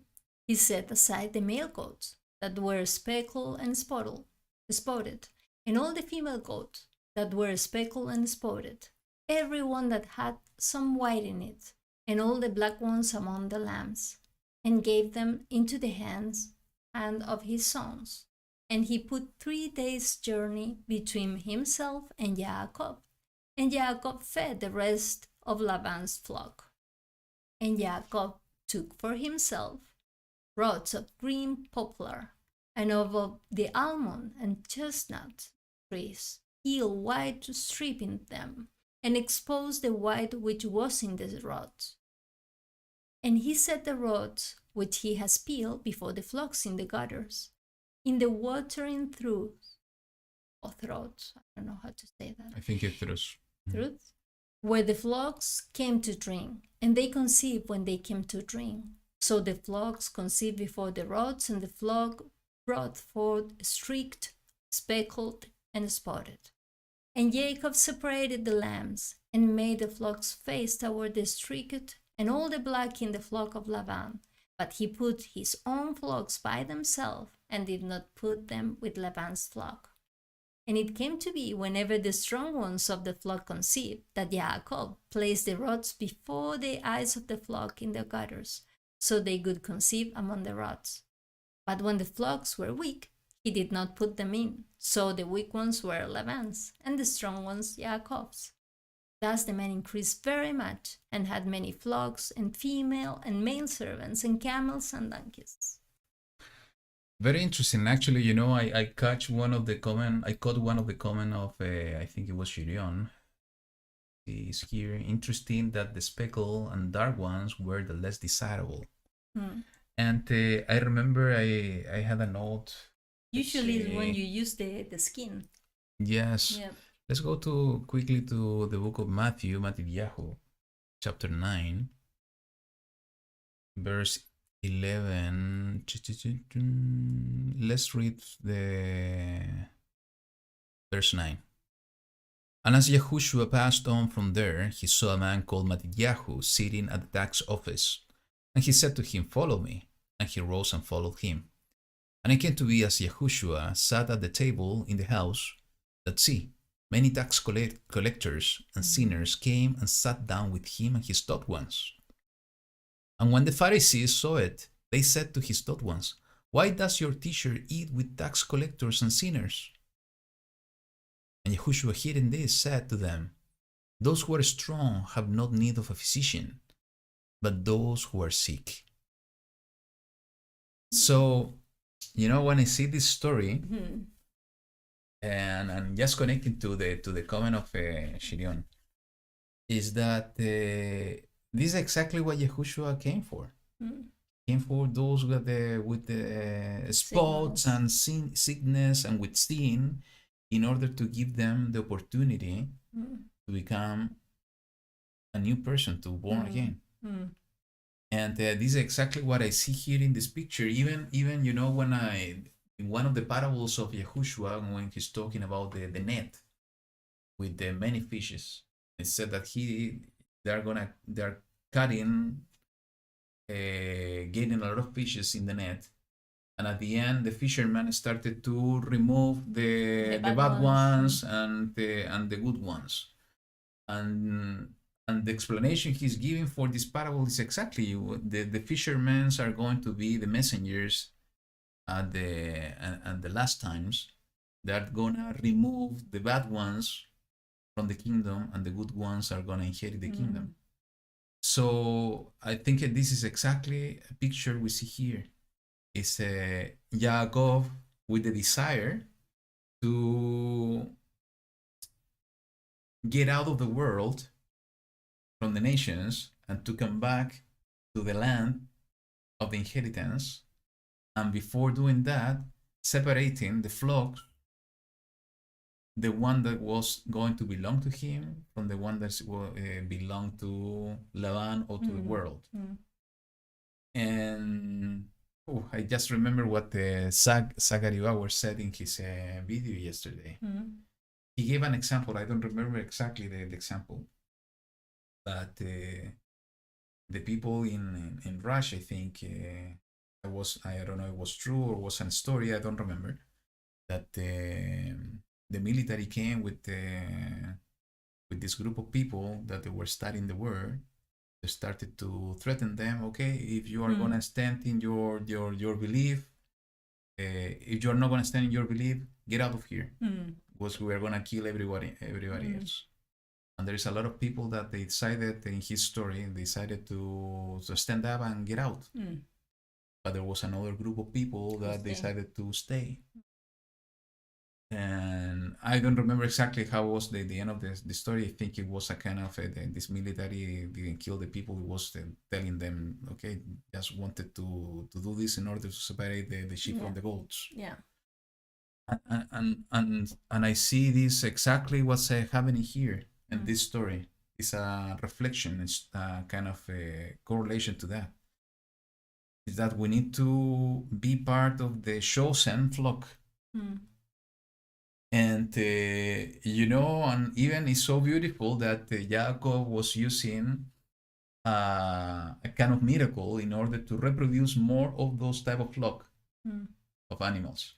he set aside the male goats that were speckled and spotted, and all the female goats that were speckled and spotted, every one that had some white in it, and all the black ones among the lambs, and gave them into the hand of his sons. And he put 3 days' journey between himself and Yaakov. And Yaakov fed the rest of Laban's flock. And Yaakov took for himself rods of green poplar, and of the almond and chestnut trees, heel white stripping them, and exposed the white which was in the rods. And he set the rods which he has peeled before the flocks in the gutters, in the watering throughs, or throats, I don't know how to say that. I think it's Throughs, where the flocks came to drink, and they conceived when they came to drink. So the flocks conceived before the rods, and the flock brought forth streaked, speckled, and spotted. And Jacob separated the lambs, and made the flocks face toward the streaked, and all the black in the flock of Laban. But he put his own flocks by themselves, and did not put them with Laban's flock. And it came to be, whenever the strong ones of the flock conceived, that Yaakov placed the rods before the eyes of the flock in the gutters, so they could conceive among the rods. But when the flocks were weak, he did not put them in, so the weak ones were Laban's, and the strong ones Yaakov's. Thus the man increased very much, and had many flocks, and female and male servants, and camels and donkeys. Very interesting. Actually, I caught one of the comment of I think it was Shirion. Is here interesting that the speckled and dark ones were the less desirable. And I remember I had a note. Usually it's when you use the skin. Yes. Yep. Let's go quickly to the book of Matthew, YaHuWaH, chapter 9, verse 11. Let's read the verse 9. And as Yahushua passed on from there, he saw a man called Matityahu sitting at the tax office. And he said to him, follow me. And he rose and followed him. And it came to be as Yahushua sat at the table in the house that see, many tax collectors and sinners came and sat down with him and his taught ones. And when the Pharisees saw it, they said to his taught ones, why does your teacher eat with tax collectors and sinners? And Yahushua, hearing this, said to them, those who are strong have not need of a physician, but those who are sick. So, when I see this story, and just connecting to the comment of Shirion, is that this is exactly what Yahushua came for. Came for those with the spots and sickness and with sin, in order to give them the opportunity to become a new person, to born again. And this is exactly what I see here in this picture. Even when in one of the parables of Yahushua, when he's talking about the net with the many fishes, it said that they're cutting, getting a lot of fishes in the net, and at the end the fishermen started to remove the bad ones and the good ones, and the explanation he's giving for this parable is exactly the fishermen are going to be the messengers at the last times. They're gonna remove the bad ones from the kingdom, and the good ones are gonna inherit the kingdom. So I think this is exactly a picture we see here. It's Yaakov with the desire to get out of the world, from the nations, and to come back to the land of the inheritance. And before doing that, separating the flock, the one that was going to belong to him from the one that belonged to Laban or to the world. And I just remember what Zachary Bauer said in his video yesterday. He gave an example. I don't remember exactly the example, but the people in Russia, I think, I don't know if it was true or was a story, I don't remember, that the military came with this group of people that they were studying the word. They started to threaten them. Okay, if you are gonna stand in your belief, if you are not gonna stand in your belief, get out of here, because we are gonna kill everybody else. And there is a lot of people that they decided in his story, decided to stand up and get out. But there was another group of people that decided to stay. And I don't remember exactly how was the end of the story. I think it was a kind of this military didn't kill the people. It was telling them, okay, just wanted to do this in order to separate the sheep from the goats. Yeah. And I see this exactly what's happening here in this story. It's a reflection. It's a kind of a correlation to that. Is that we need to be part of the chosen flock. And and even it's so beautiful that Yaakov was using a kind of miracle in order to reproduce more of those type of flock of animals.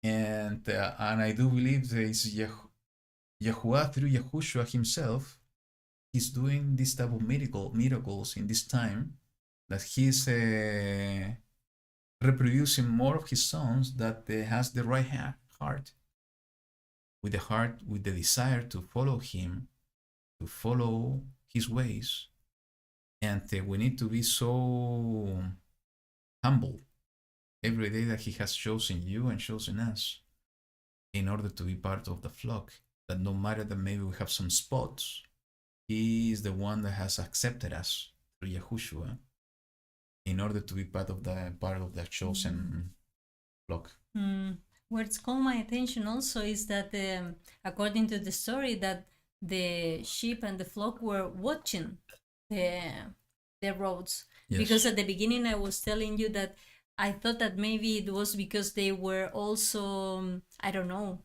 And I do believe there is YaHuWaH through Yahushua himself. He's doing this type of miracles in this time, that he's reproducing more of his sons that has the right heart, with the desire to follow him, to follow his ways. And we need to be so humble every day that he has chosen you and chosen us, in order to be part of the flock, that no matter that maybe we have some spots, he is the one that has accepted us through Yahushua, in order to be part of that chosen flock. What's caught my attention also is that according to the story, that the sheep and the flock were watching the roads. Yes. Because at the beginning I was telling you that I thought that maybe it was because they were also, I don't know,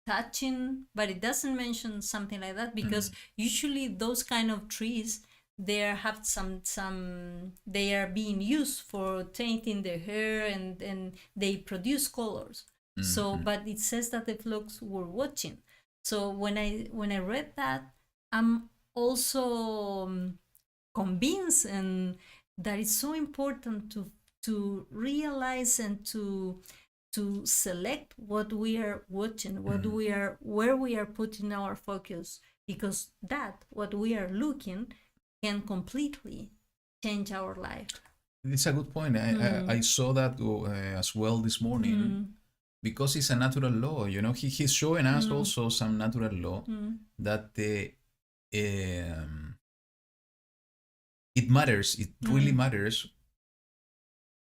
touching, but it doesn't mention something like that, because usually those kind of trees, have some they are being used for tinting their hair, and they produce colors. So, but it says that the flocks were watching. So when I read that, I'm also convinced and that it's so important to realize and to select what we are watching, where we are putting our focus, because that what we are looking can completely change our life. It's a good point. I saw that as well this morning, because it's a natural law. You know, he's showing us also some natural law that it matters. It really matters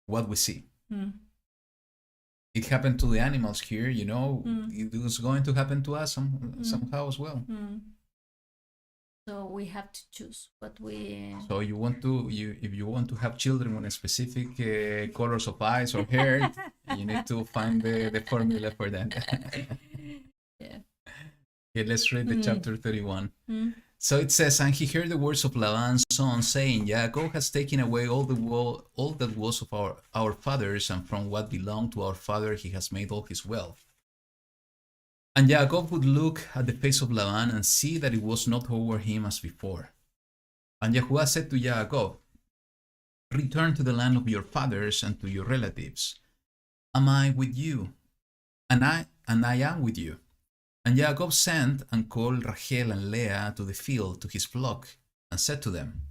what we see. It happened to the animals here. You know, it was going to happen to us somehow as well. So we have to choose what we. So if you want to have children with a specific colors of eyes or hair, you need to find the formula for that. Yeah. Okay, let's read the chapter 31. So it says, and he heard the words of Laban's son, saying, Yaakov has taken away all that was of our fathers, and from what belonged to our father he has made all his wealth. And Yaakov would look at the face of Laban and see that it was not over him as before. And YaHuWaH said to Yaakov, return to the land of your fathers and to your relatives. Am I with you? And I am with you. And Yaakov sent and called Rachel and Leah to the field to his flock, and said to them,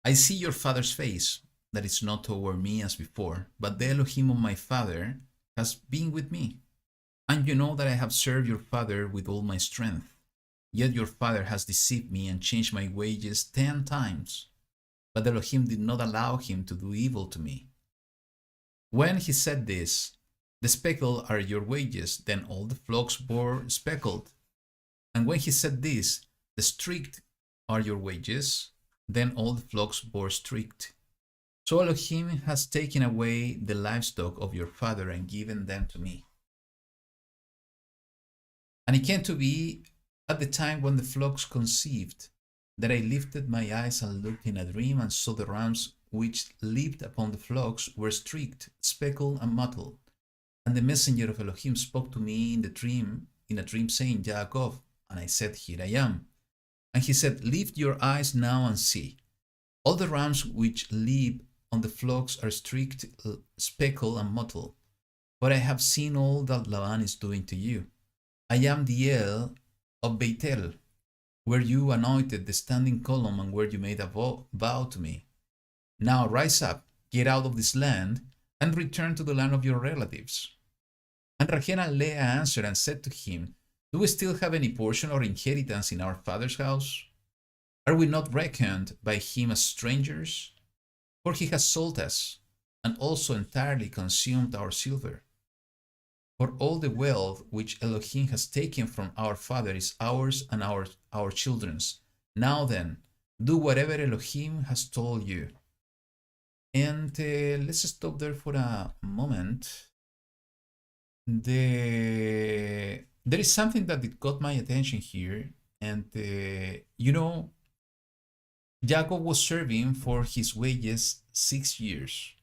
I see your father's face, that is not toward me as before, but the Elohim of my father has been with me. And you know that I have served your father with all my strength. Yet your father has deceived me and changed my wages 10 times. But Elohim did not allow him to do evil to me. When he said this, the speckled are your wages, then all the flocks bore speckled. And when he said this, the streaked are your wages, then all the flocks bore streaked. So Elohim has taken away the livestock of your father and given them to me. And it came to be at the time when the flocks conceived, that I lifted my eyes and looked in a dream and saw the rams which lived upon the flocks were streaked, speckled, and mottled. And the messenger of Elohim spoke to me in a dream, saying, Yaakov. And I said, Here I am. And he said, Lift your eyes now and see. All the rams which live on the flocks are streaked, speckled, and mottled. For I have seen all that Laban is doing to you. I am the El of Beitel, where you anointed the standing column and where you made a vow to me. Now rise up, get out of this land, and return to the land of your relatives. And Rachel and Leah answered and said to him, Do we still have any portion or inheritance in our father's house? Are we not reckoned by him as strangers? For he has sold us, and also entirely consumed our silver. For all the wealth which Elohim has taken from our father is ours and our children's. Now then, do whatever Elohim has told you. And let's stop there for a moment. There is something that got my attention here. And, Jacob was serving for his wages 6 years.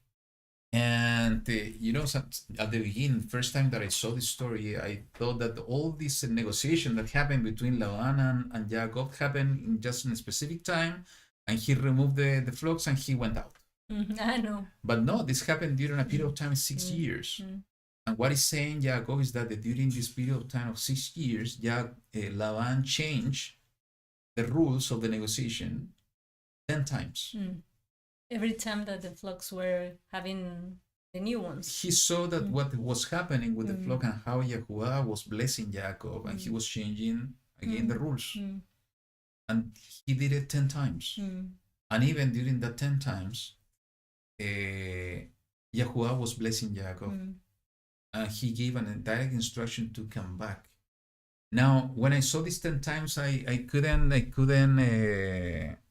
And, at the beginning, first time that I saw this story, I thought that all this negotiation that happened between Laban and Jacob happened in just in a specific time, and he removed the flocks and he went out. I know. But no, this happened during a period of time of 6 years. And what is saying Jacob is that during this period of time of 6 years, Laban changed the rules of the negotiation 10 times. Every time that the flocks were having the new ones. He saw that what was happening with the flock and how YaHuWaH was blessing Jacob, and he was changing again the rules. And he did it 10 times. And even during that 10 times, YaHuWaH was blessing Jacob. And he gave an direct instruction to come back. Now, when I saw this 10 times, I couldn't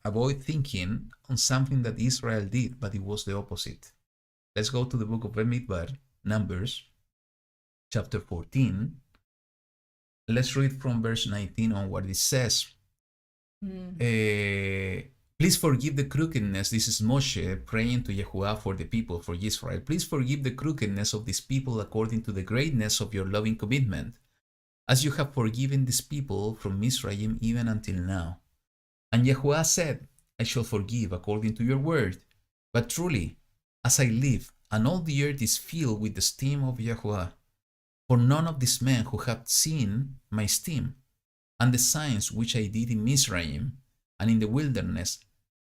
avoid thinking on something that Israel did, but it was the opposite. Let's go to the book of Bamidbar, Numbers, chapter 14. Let's read from verse 19 on what it says. Please forgive the crookedness. This is Moshe praying to YaHuWaH for the people, for Israel. Please forgive the crookedness of these people according to the greatness of your loving commitment, as you have forgiven these people from Mizraim even until now. And YaHuWaH said, I shall forgive according to your word. But truly, as I live, and all the earth is filled with the steam of YaHuWaH, for none of these men who have seen my steam, and the signs which I did in Mizraim and in the wilderness,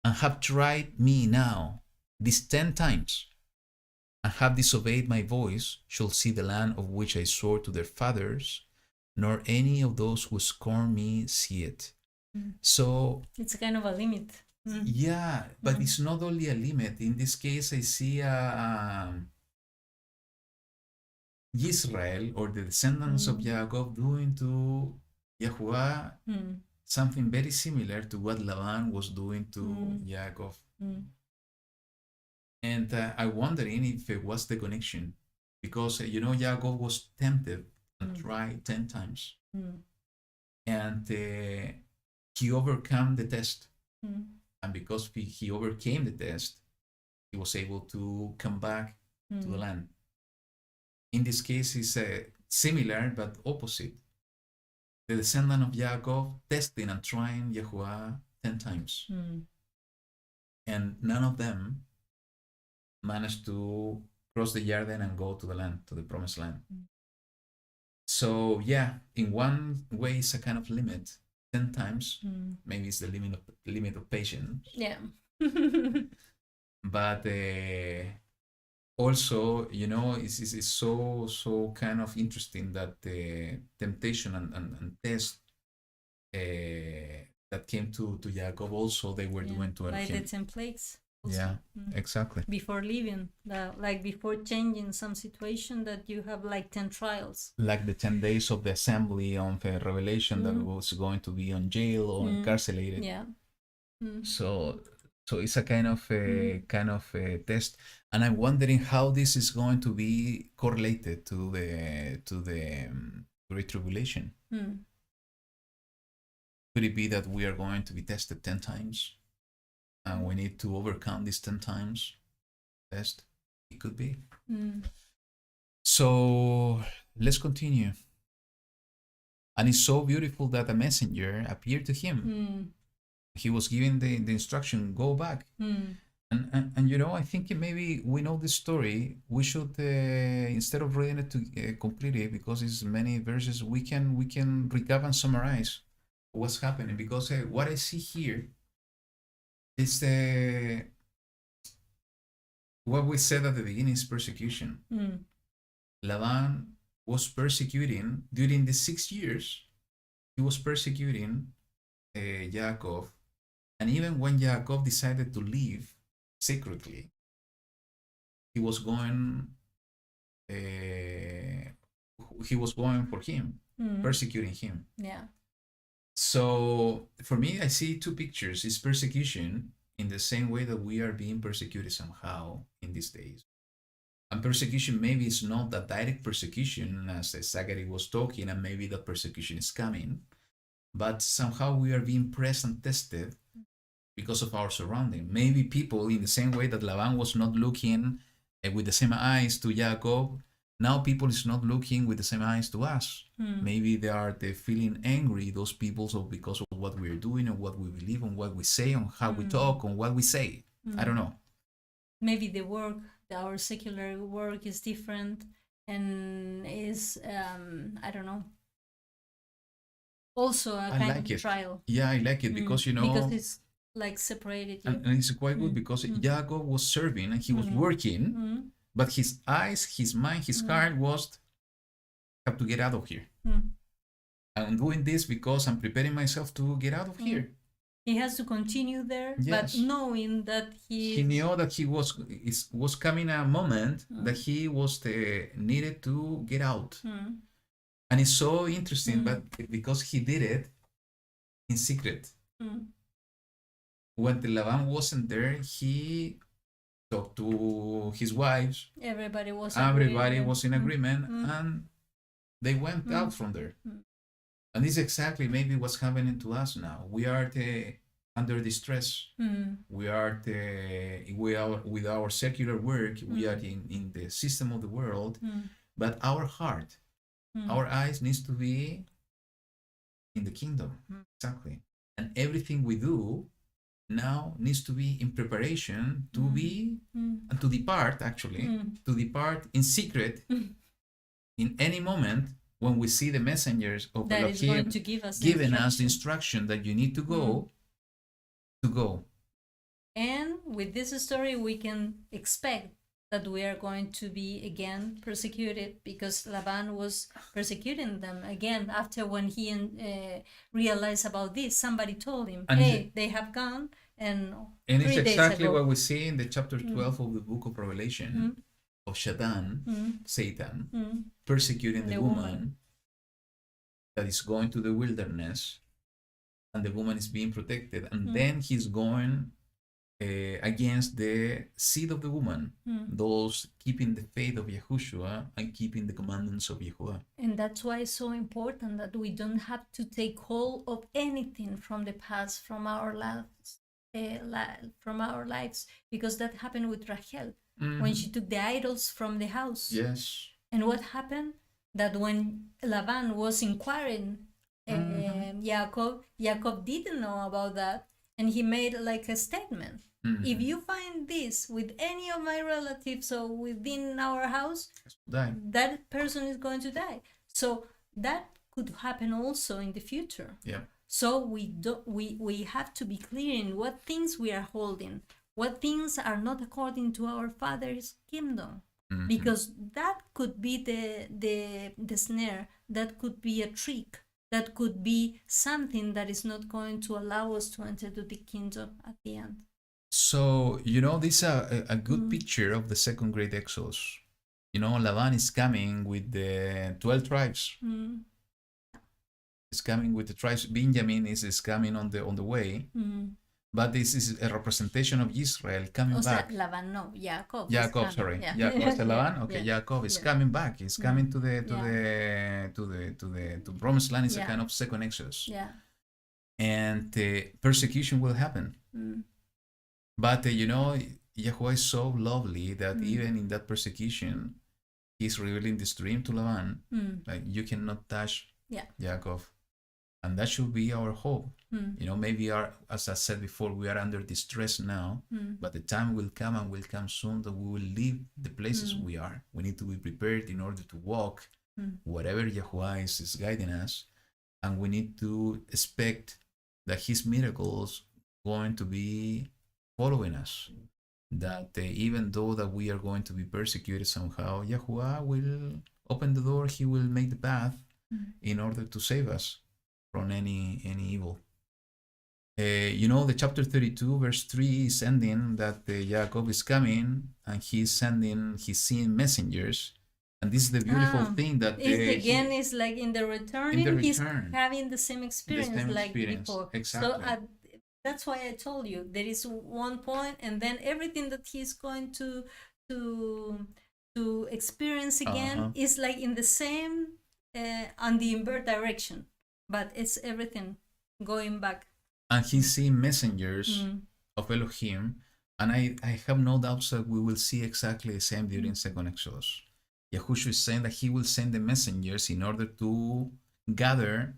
and have tried me now, these 10 times, and have disobeyed my voice, shall see the land of which I swore to their fathers, nor any of those who scorn me see it. So It's kind of a limit. yeah, but it's not only a limit. In this case, I see Israel or the descendants of Jacob doing to YaHuWaH something very similar to what Laban was doing to Jacob. And I'm wondering if it was the connection, because Jacob was tempted and tried 10 times, and he overcame the test. And because he overcame the test, he was able to come back to the land. In this case, it's similar but opposite. The descendant of Jacob testing and trying YaHuWaH 10 times. And none of them managed to cross the Jordan and go to the land, to the promised land. So yeah, in one way, it's a kind of limit. 10 times, maybe it's the limit of patience. Yeah. But also, it's so kind of interesting that the temptation and test that came to Jacob also they were doing to like him. the 10 plagues. Also. Yeah, exactly. Before leaving, like before changing some situation, that you have like 10 trials. Like the 10 days of the assembly on the revelation that was going to be on jail or incarcerated. Yeah. So it's a kind of a test, and I'm wondering how this is going to be correlated to the Great Tribulation. Could it be that we are going to be tested 10 times, and we need to overcome these 10 times test? It could be. So let's continue. And it's so beautiful that a messenger appeared to him. He was given the instruction, go back. And I think maybe we know this story. We should instead of reading it to completely, because it's many verses, we can recap and summarize what's happening, because what I see here is what we said at the beginning is persecution. Laban was persecuting during the 6 years. He was persecuting Jacob. And even when Jacob decided to leave secretly, he was going for him, persecuting him. Yeah. So for me, I see two pictures. It's persecution in the same way that we are being persecuted somehow in these days. And persecution maybe is not that direct persecution as Zachary was talking, and maybe that persecution is coming, but somehow we are being pressed and tested because of our surrounding. Maybe people, in the same way that Laban was not looking with the same eyes to Jacob, now people is not looking with the same eyes to us. Maybe they are feeling angry, those people, so because of what we are doing and what we believe and what we say and how we talk and what we say. I don't know. Maybe the work, our secular work is different and is, I don't know, also a kind of trial. Yeah, I like it because, because it's like separated. And it's quite good because Jacob was serving and he was working, but his eyes, his mind, his heart was, I have to get out of here. I'm doing this because I'm preparing myself to get out of here. He has to continue there, Yes. but knowing that he knew that he was coming a moment that he was needed to get out. And it's so interesting, but because he did it in secret. When the Laban wasn't there, he talked to his wives. Everybody was in agreement, and they went out from there. And this is exactly maybe what's happening to us now. We are under distress. We are with our secular work. We are in the system of the world, but our heart, our eyes needs to be in the kingdom. Exactly. And everything we do now needs to be in preparation to be and to depart, actually, to depart in secret in any moment when we see the messengers of That is Elohim going to give us giving us the instruction. instruction that you need to go, to go. And with this story, we can expect that we are going to be again persecuted, because Laban was persecuting them again after when he realized about this. Somebody told him, And hey, they have gone, and it's 3 days exactly ago. what we see in the chapter 12 of the book of Revelation of Satan, Satan, persecuting the woman that is going to the wilderness, and the woman is being protected, and then he's going against the seed of the woman, those keeping the faith of Yahushua and keeping the commandments of YaHuWaH. And that's why it's so important that we don't have to take hold of anything from the past, from our lives, because that happened with Rachel when she took the idols from the house. Yes. And what happened? That when Laban was inquiring Jacob didn't know about that, and he made like a statement. If you find this with any of my relatives or within our house, that person is going to die. So that could happen also in the future. Yeah. So we have to be clear in what things we are holding, what things are not according to our Father's kingdom, because that could be the snare, that could be a trick, that could be something that is not going to allow us to enter to the kingdom at the end. So, this is a good picture of the second great Exodus. Laban is coming with the 12 tribes. He's coming with the tribes. Benjamin is coming on the way. But this is a representation of Israel coming back. Laban, no, Jacob. Sorry. Yeah. Jacob, Laban? Okay, Yeah. Jacob is coming back. He's coming to the promised land. It's a kind of second Exodus. Yeah. And persecution will happen. But YaHuWaH is so lovely that even in that persecution, he's revealing this dream to Laban. Like, you cannot touch Jacob. And that should be our hope. Maybe as I said before, we are under distress now, but the time will come, and will come soon, that we will leave the places we are. We need to be prepared in order to walk whatever YaHuWaH is guiding us, and we need to expect that his miracles going to be following us. That even though that we are going to be persecuted somehow, YaHuWaH will open the door. He will make the path in order to save us from any evil. The chapter 32 verse 3 is ending that Jacob is coming, and he's seeing messengers, and this is the beautiful thing that is like in the returning, he's return. having the same experience like before. Exactly. So that's why I told you there is one point, and then everything that he's going to experience again is like in the same on the invert direction, but it's everything going back. And he's seeing messengers of Elohim, and I have no doubts that we will see exactly the same during second Exodus. Yahushua is saying that he will send the messengers in order to gather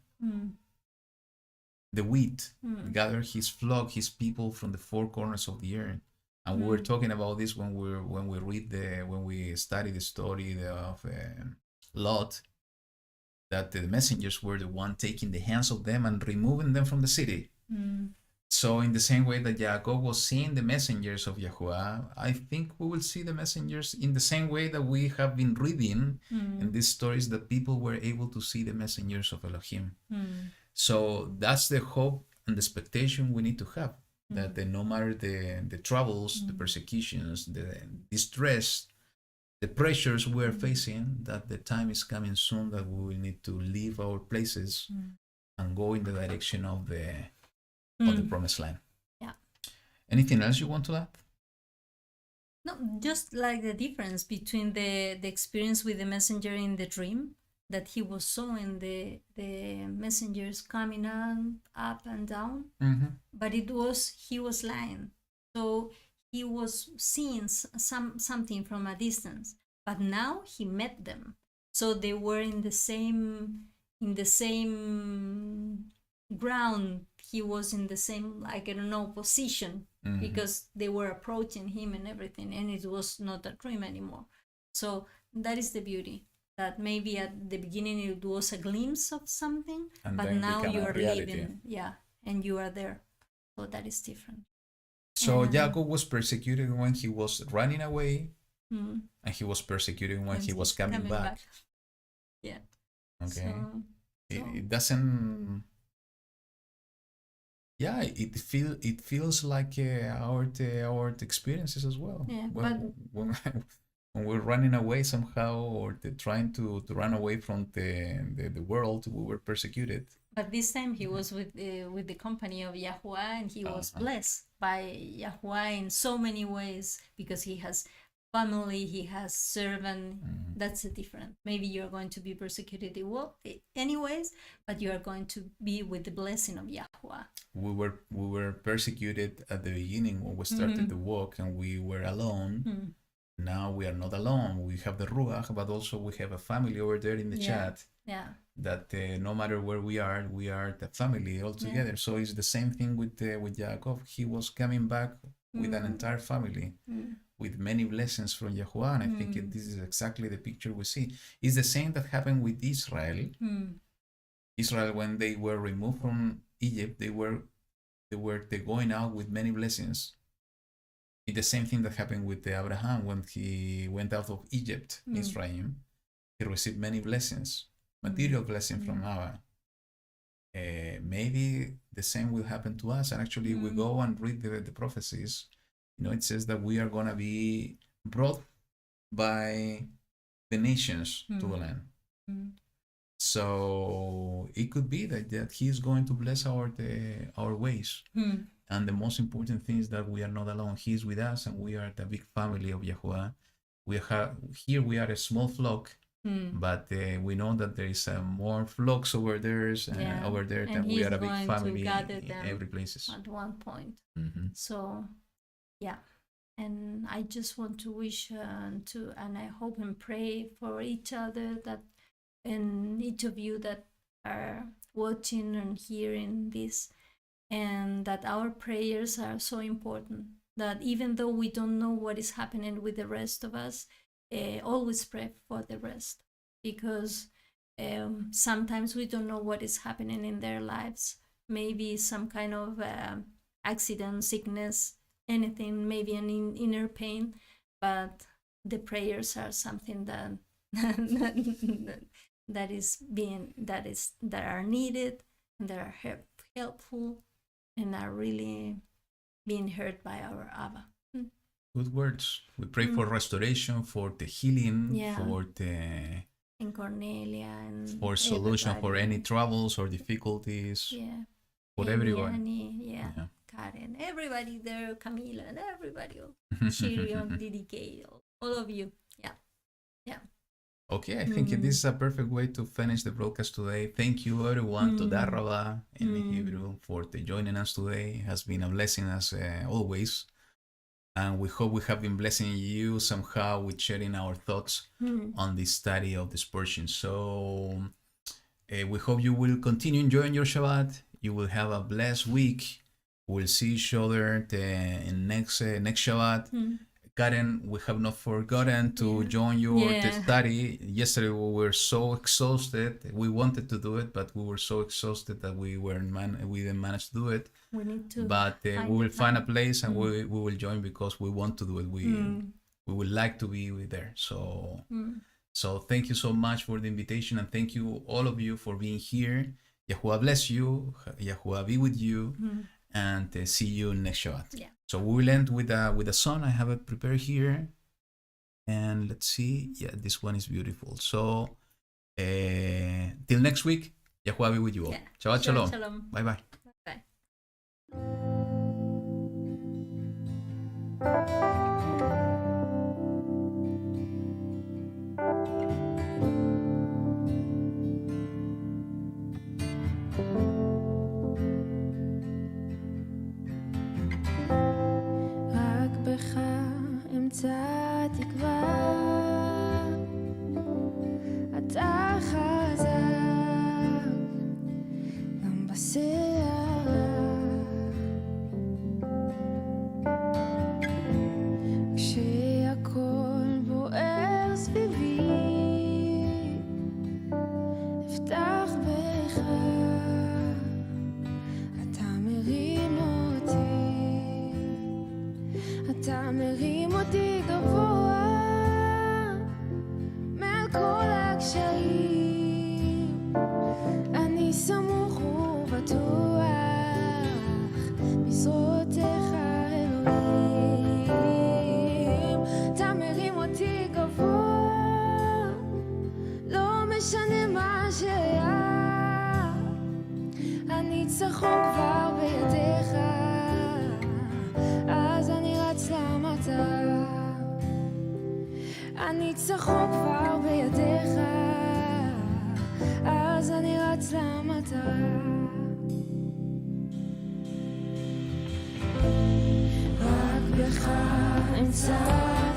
the wheat, gather his flock, his people from the four corners of the earth. And we were talking about this when we studied the story of Lot, that the messengers were the one taking the hands of them and removing them from the city. So in the same way that Jacob was seeing the messengers of YaHuWaH, I think we will see the messengers in the same way that we have been reading in these stories, that people were able to see the messengers of Elohim. So that's the hope and the expectation we need to have, that no matter the troubles, the persecutions, the distress, the pressures we're facing, that the time is coming soon that we will need to leave our places and go in the direction of the promised land. Yeah. Anything else you want to add? No, just like the difference between the experience with the messenger in the dream that he was sewing the messengers coming on, up and down, but he was lying. So he was seeing something from a distance, but now he met them. So they were in the same ground. He was in the same, like, I don't know, position, because they were approaching him and everything, and it was not a dream anymore. So that is the beauty, that maybe at the beginning it was a glimpse of something, And but then now become you a are reality. living, and you are there. So that is different. So And- Jacob was persecuted when he was running away, Mm. and he was persecuted when And he was he's coming back. Yeah. Okay. So, It doesn't. Yeah, it feels like our experiences as well. Yeah, when when we're running away somehow, or trying to run away from the world, we were persecuted. but this time he was with the company of YaHuWaH, and he was blessed by YaHuWaH in so many ways, because he has family, he has servant. That's a different. Maybe you're going to be persecuted anyways, but you are going to be with the blessing of YaHuWaH. We were persecuted at the beginning when we started the walk, and we were alone. Now we are not alone. We have the Ruach, but also we have a family over there in the chat. Yeah. That no matter where we are the family all together. So it's the same thing with Jacob. He was coming back with an entire family, with many blessings from YaHuWaH. And I think this is exactly the picture we see. It's the same that happened with Israel. Israel, when they were removed from Egypt, they were going out with many blessings. It's the same thing that happened with Abraham when he went out of Egypt, Israel. He received many blessings, material blessing from Abba. Maybe the same will happen to us. And actually, we go and read the prophecies. It says that we are going to be brought by the nations to the land. So it could be that he is going to bless our ways. And the most important thing is that we are not alone. He is with us, and we are the big family of YaHuWaH. We are a small flock, but we know that there is more flocks over there, and we are a big family in every places. At one point. So, yeah. And I just want to wish and I hope and pray for each other, that, and each of you that are watching and hearing this, and that our prayers are so important, that even though we don't know what is happening with the rest of us, always pray for the rest, because sometimes we don't know what is happening in their lives. Maybe some kind of accident, sickness, anything, maybe an inner pain, but the prayers are something that that are needed, and that are helpful, and are really being heard by our Abba. Good words. We pray for restoration, for the healing, for And Cornelia, and for solution for everybody. any troubles or difficulties. Yeah. For Amy, everyone. Annie, Karen, everybody there, Camila, and everybody, Shirion, DDK, all of you. Yeah. Okay, I think this is a perfect way to finish the broadcast today. Thank you, everyone, to Darraba in Hebrew for joining us today. It has been a blessing as always. And we hope we have been blessing you somehow with sharing our thoughts on the study of this portion. So we hope you will continue enjoying your Shabbat. You will have a blessed week. We'll see each other in next Shabbat. Karen, we have not forgotten to join your study. Yesterday we were so exhausted. We wanted to do it, but we were so exhausted that we didn't manage to do it. We need to. But we will find a place, and we will join, because we want to do it. We would like to be there. So thank you so much for the invitation, and thank you all of you for being here. YaHuWaH bless you. YaHuWaH be with you. And see you next Shabbat. Yeah. So we will end with a song. I have it prepared here, and let's see. Yeah, this one is beautiful. So till next week, YaHuWaH be with you all. Yeah. Shabbat Shalom. Shalom. Bye bye. Bye. אותי גבוה מעל כל הקשיים, אני סמוך ובטוח בזרועותיך אלוהים. אתה מרים אותי גבוה, לא משנה מה שהיה, הניצחון כבר בידיך, אז אני רץ למטרה. הניצחון כבר בידיך, אז אני רץ למטרה. רק בך אמצא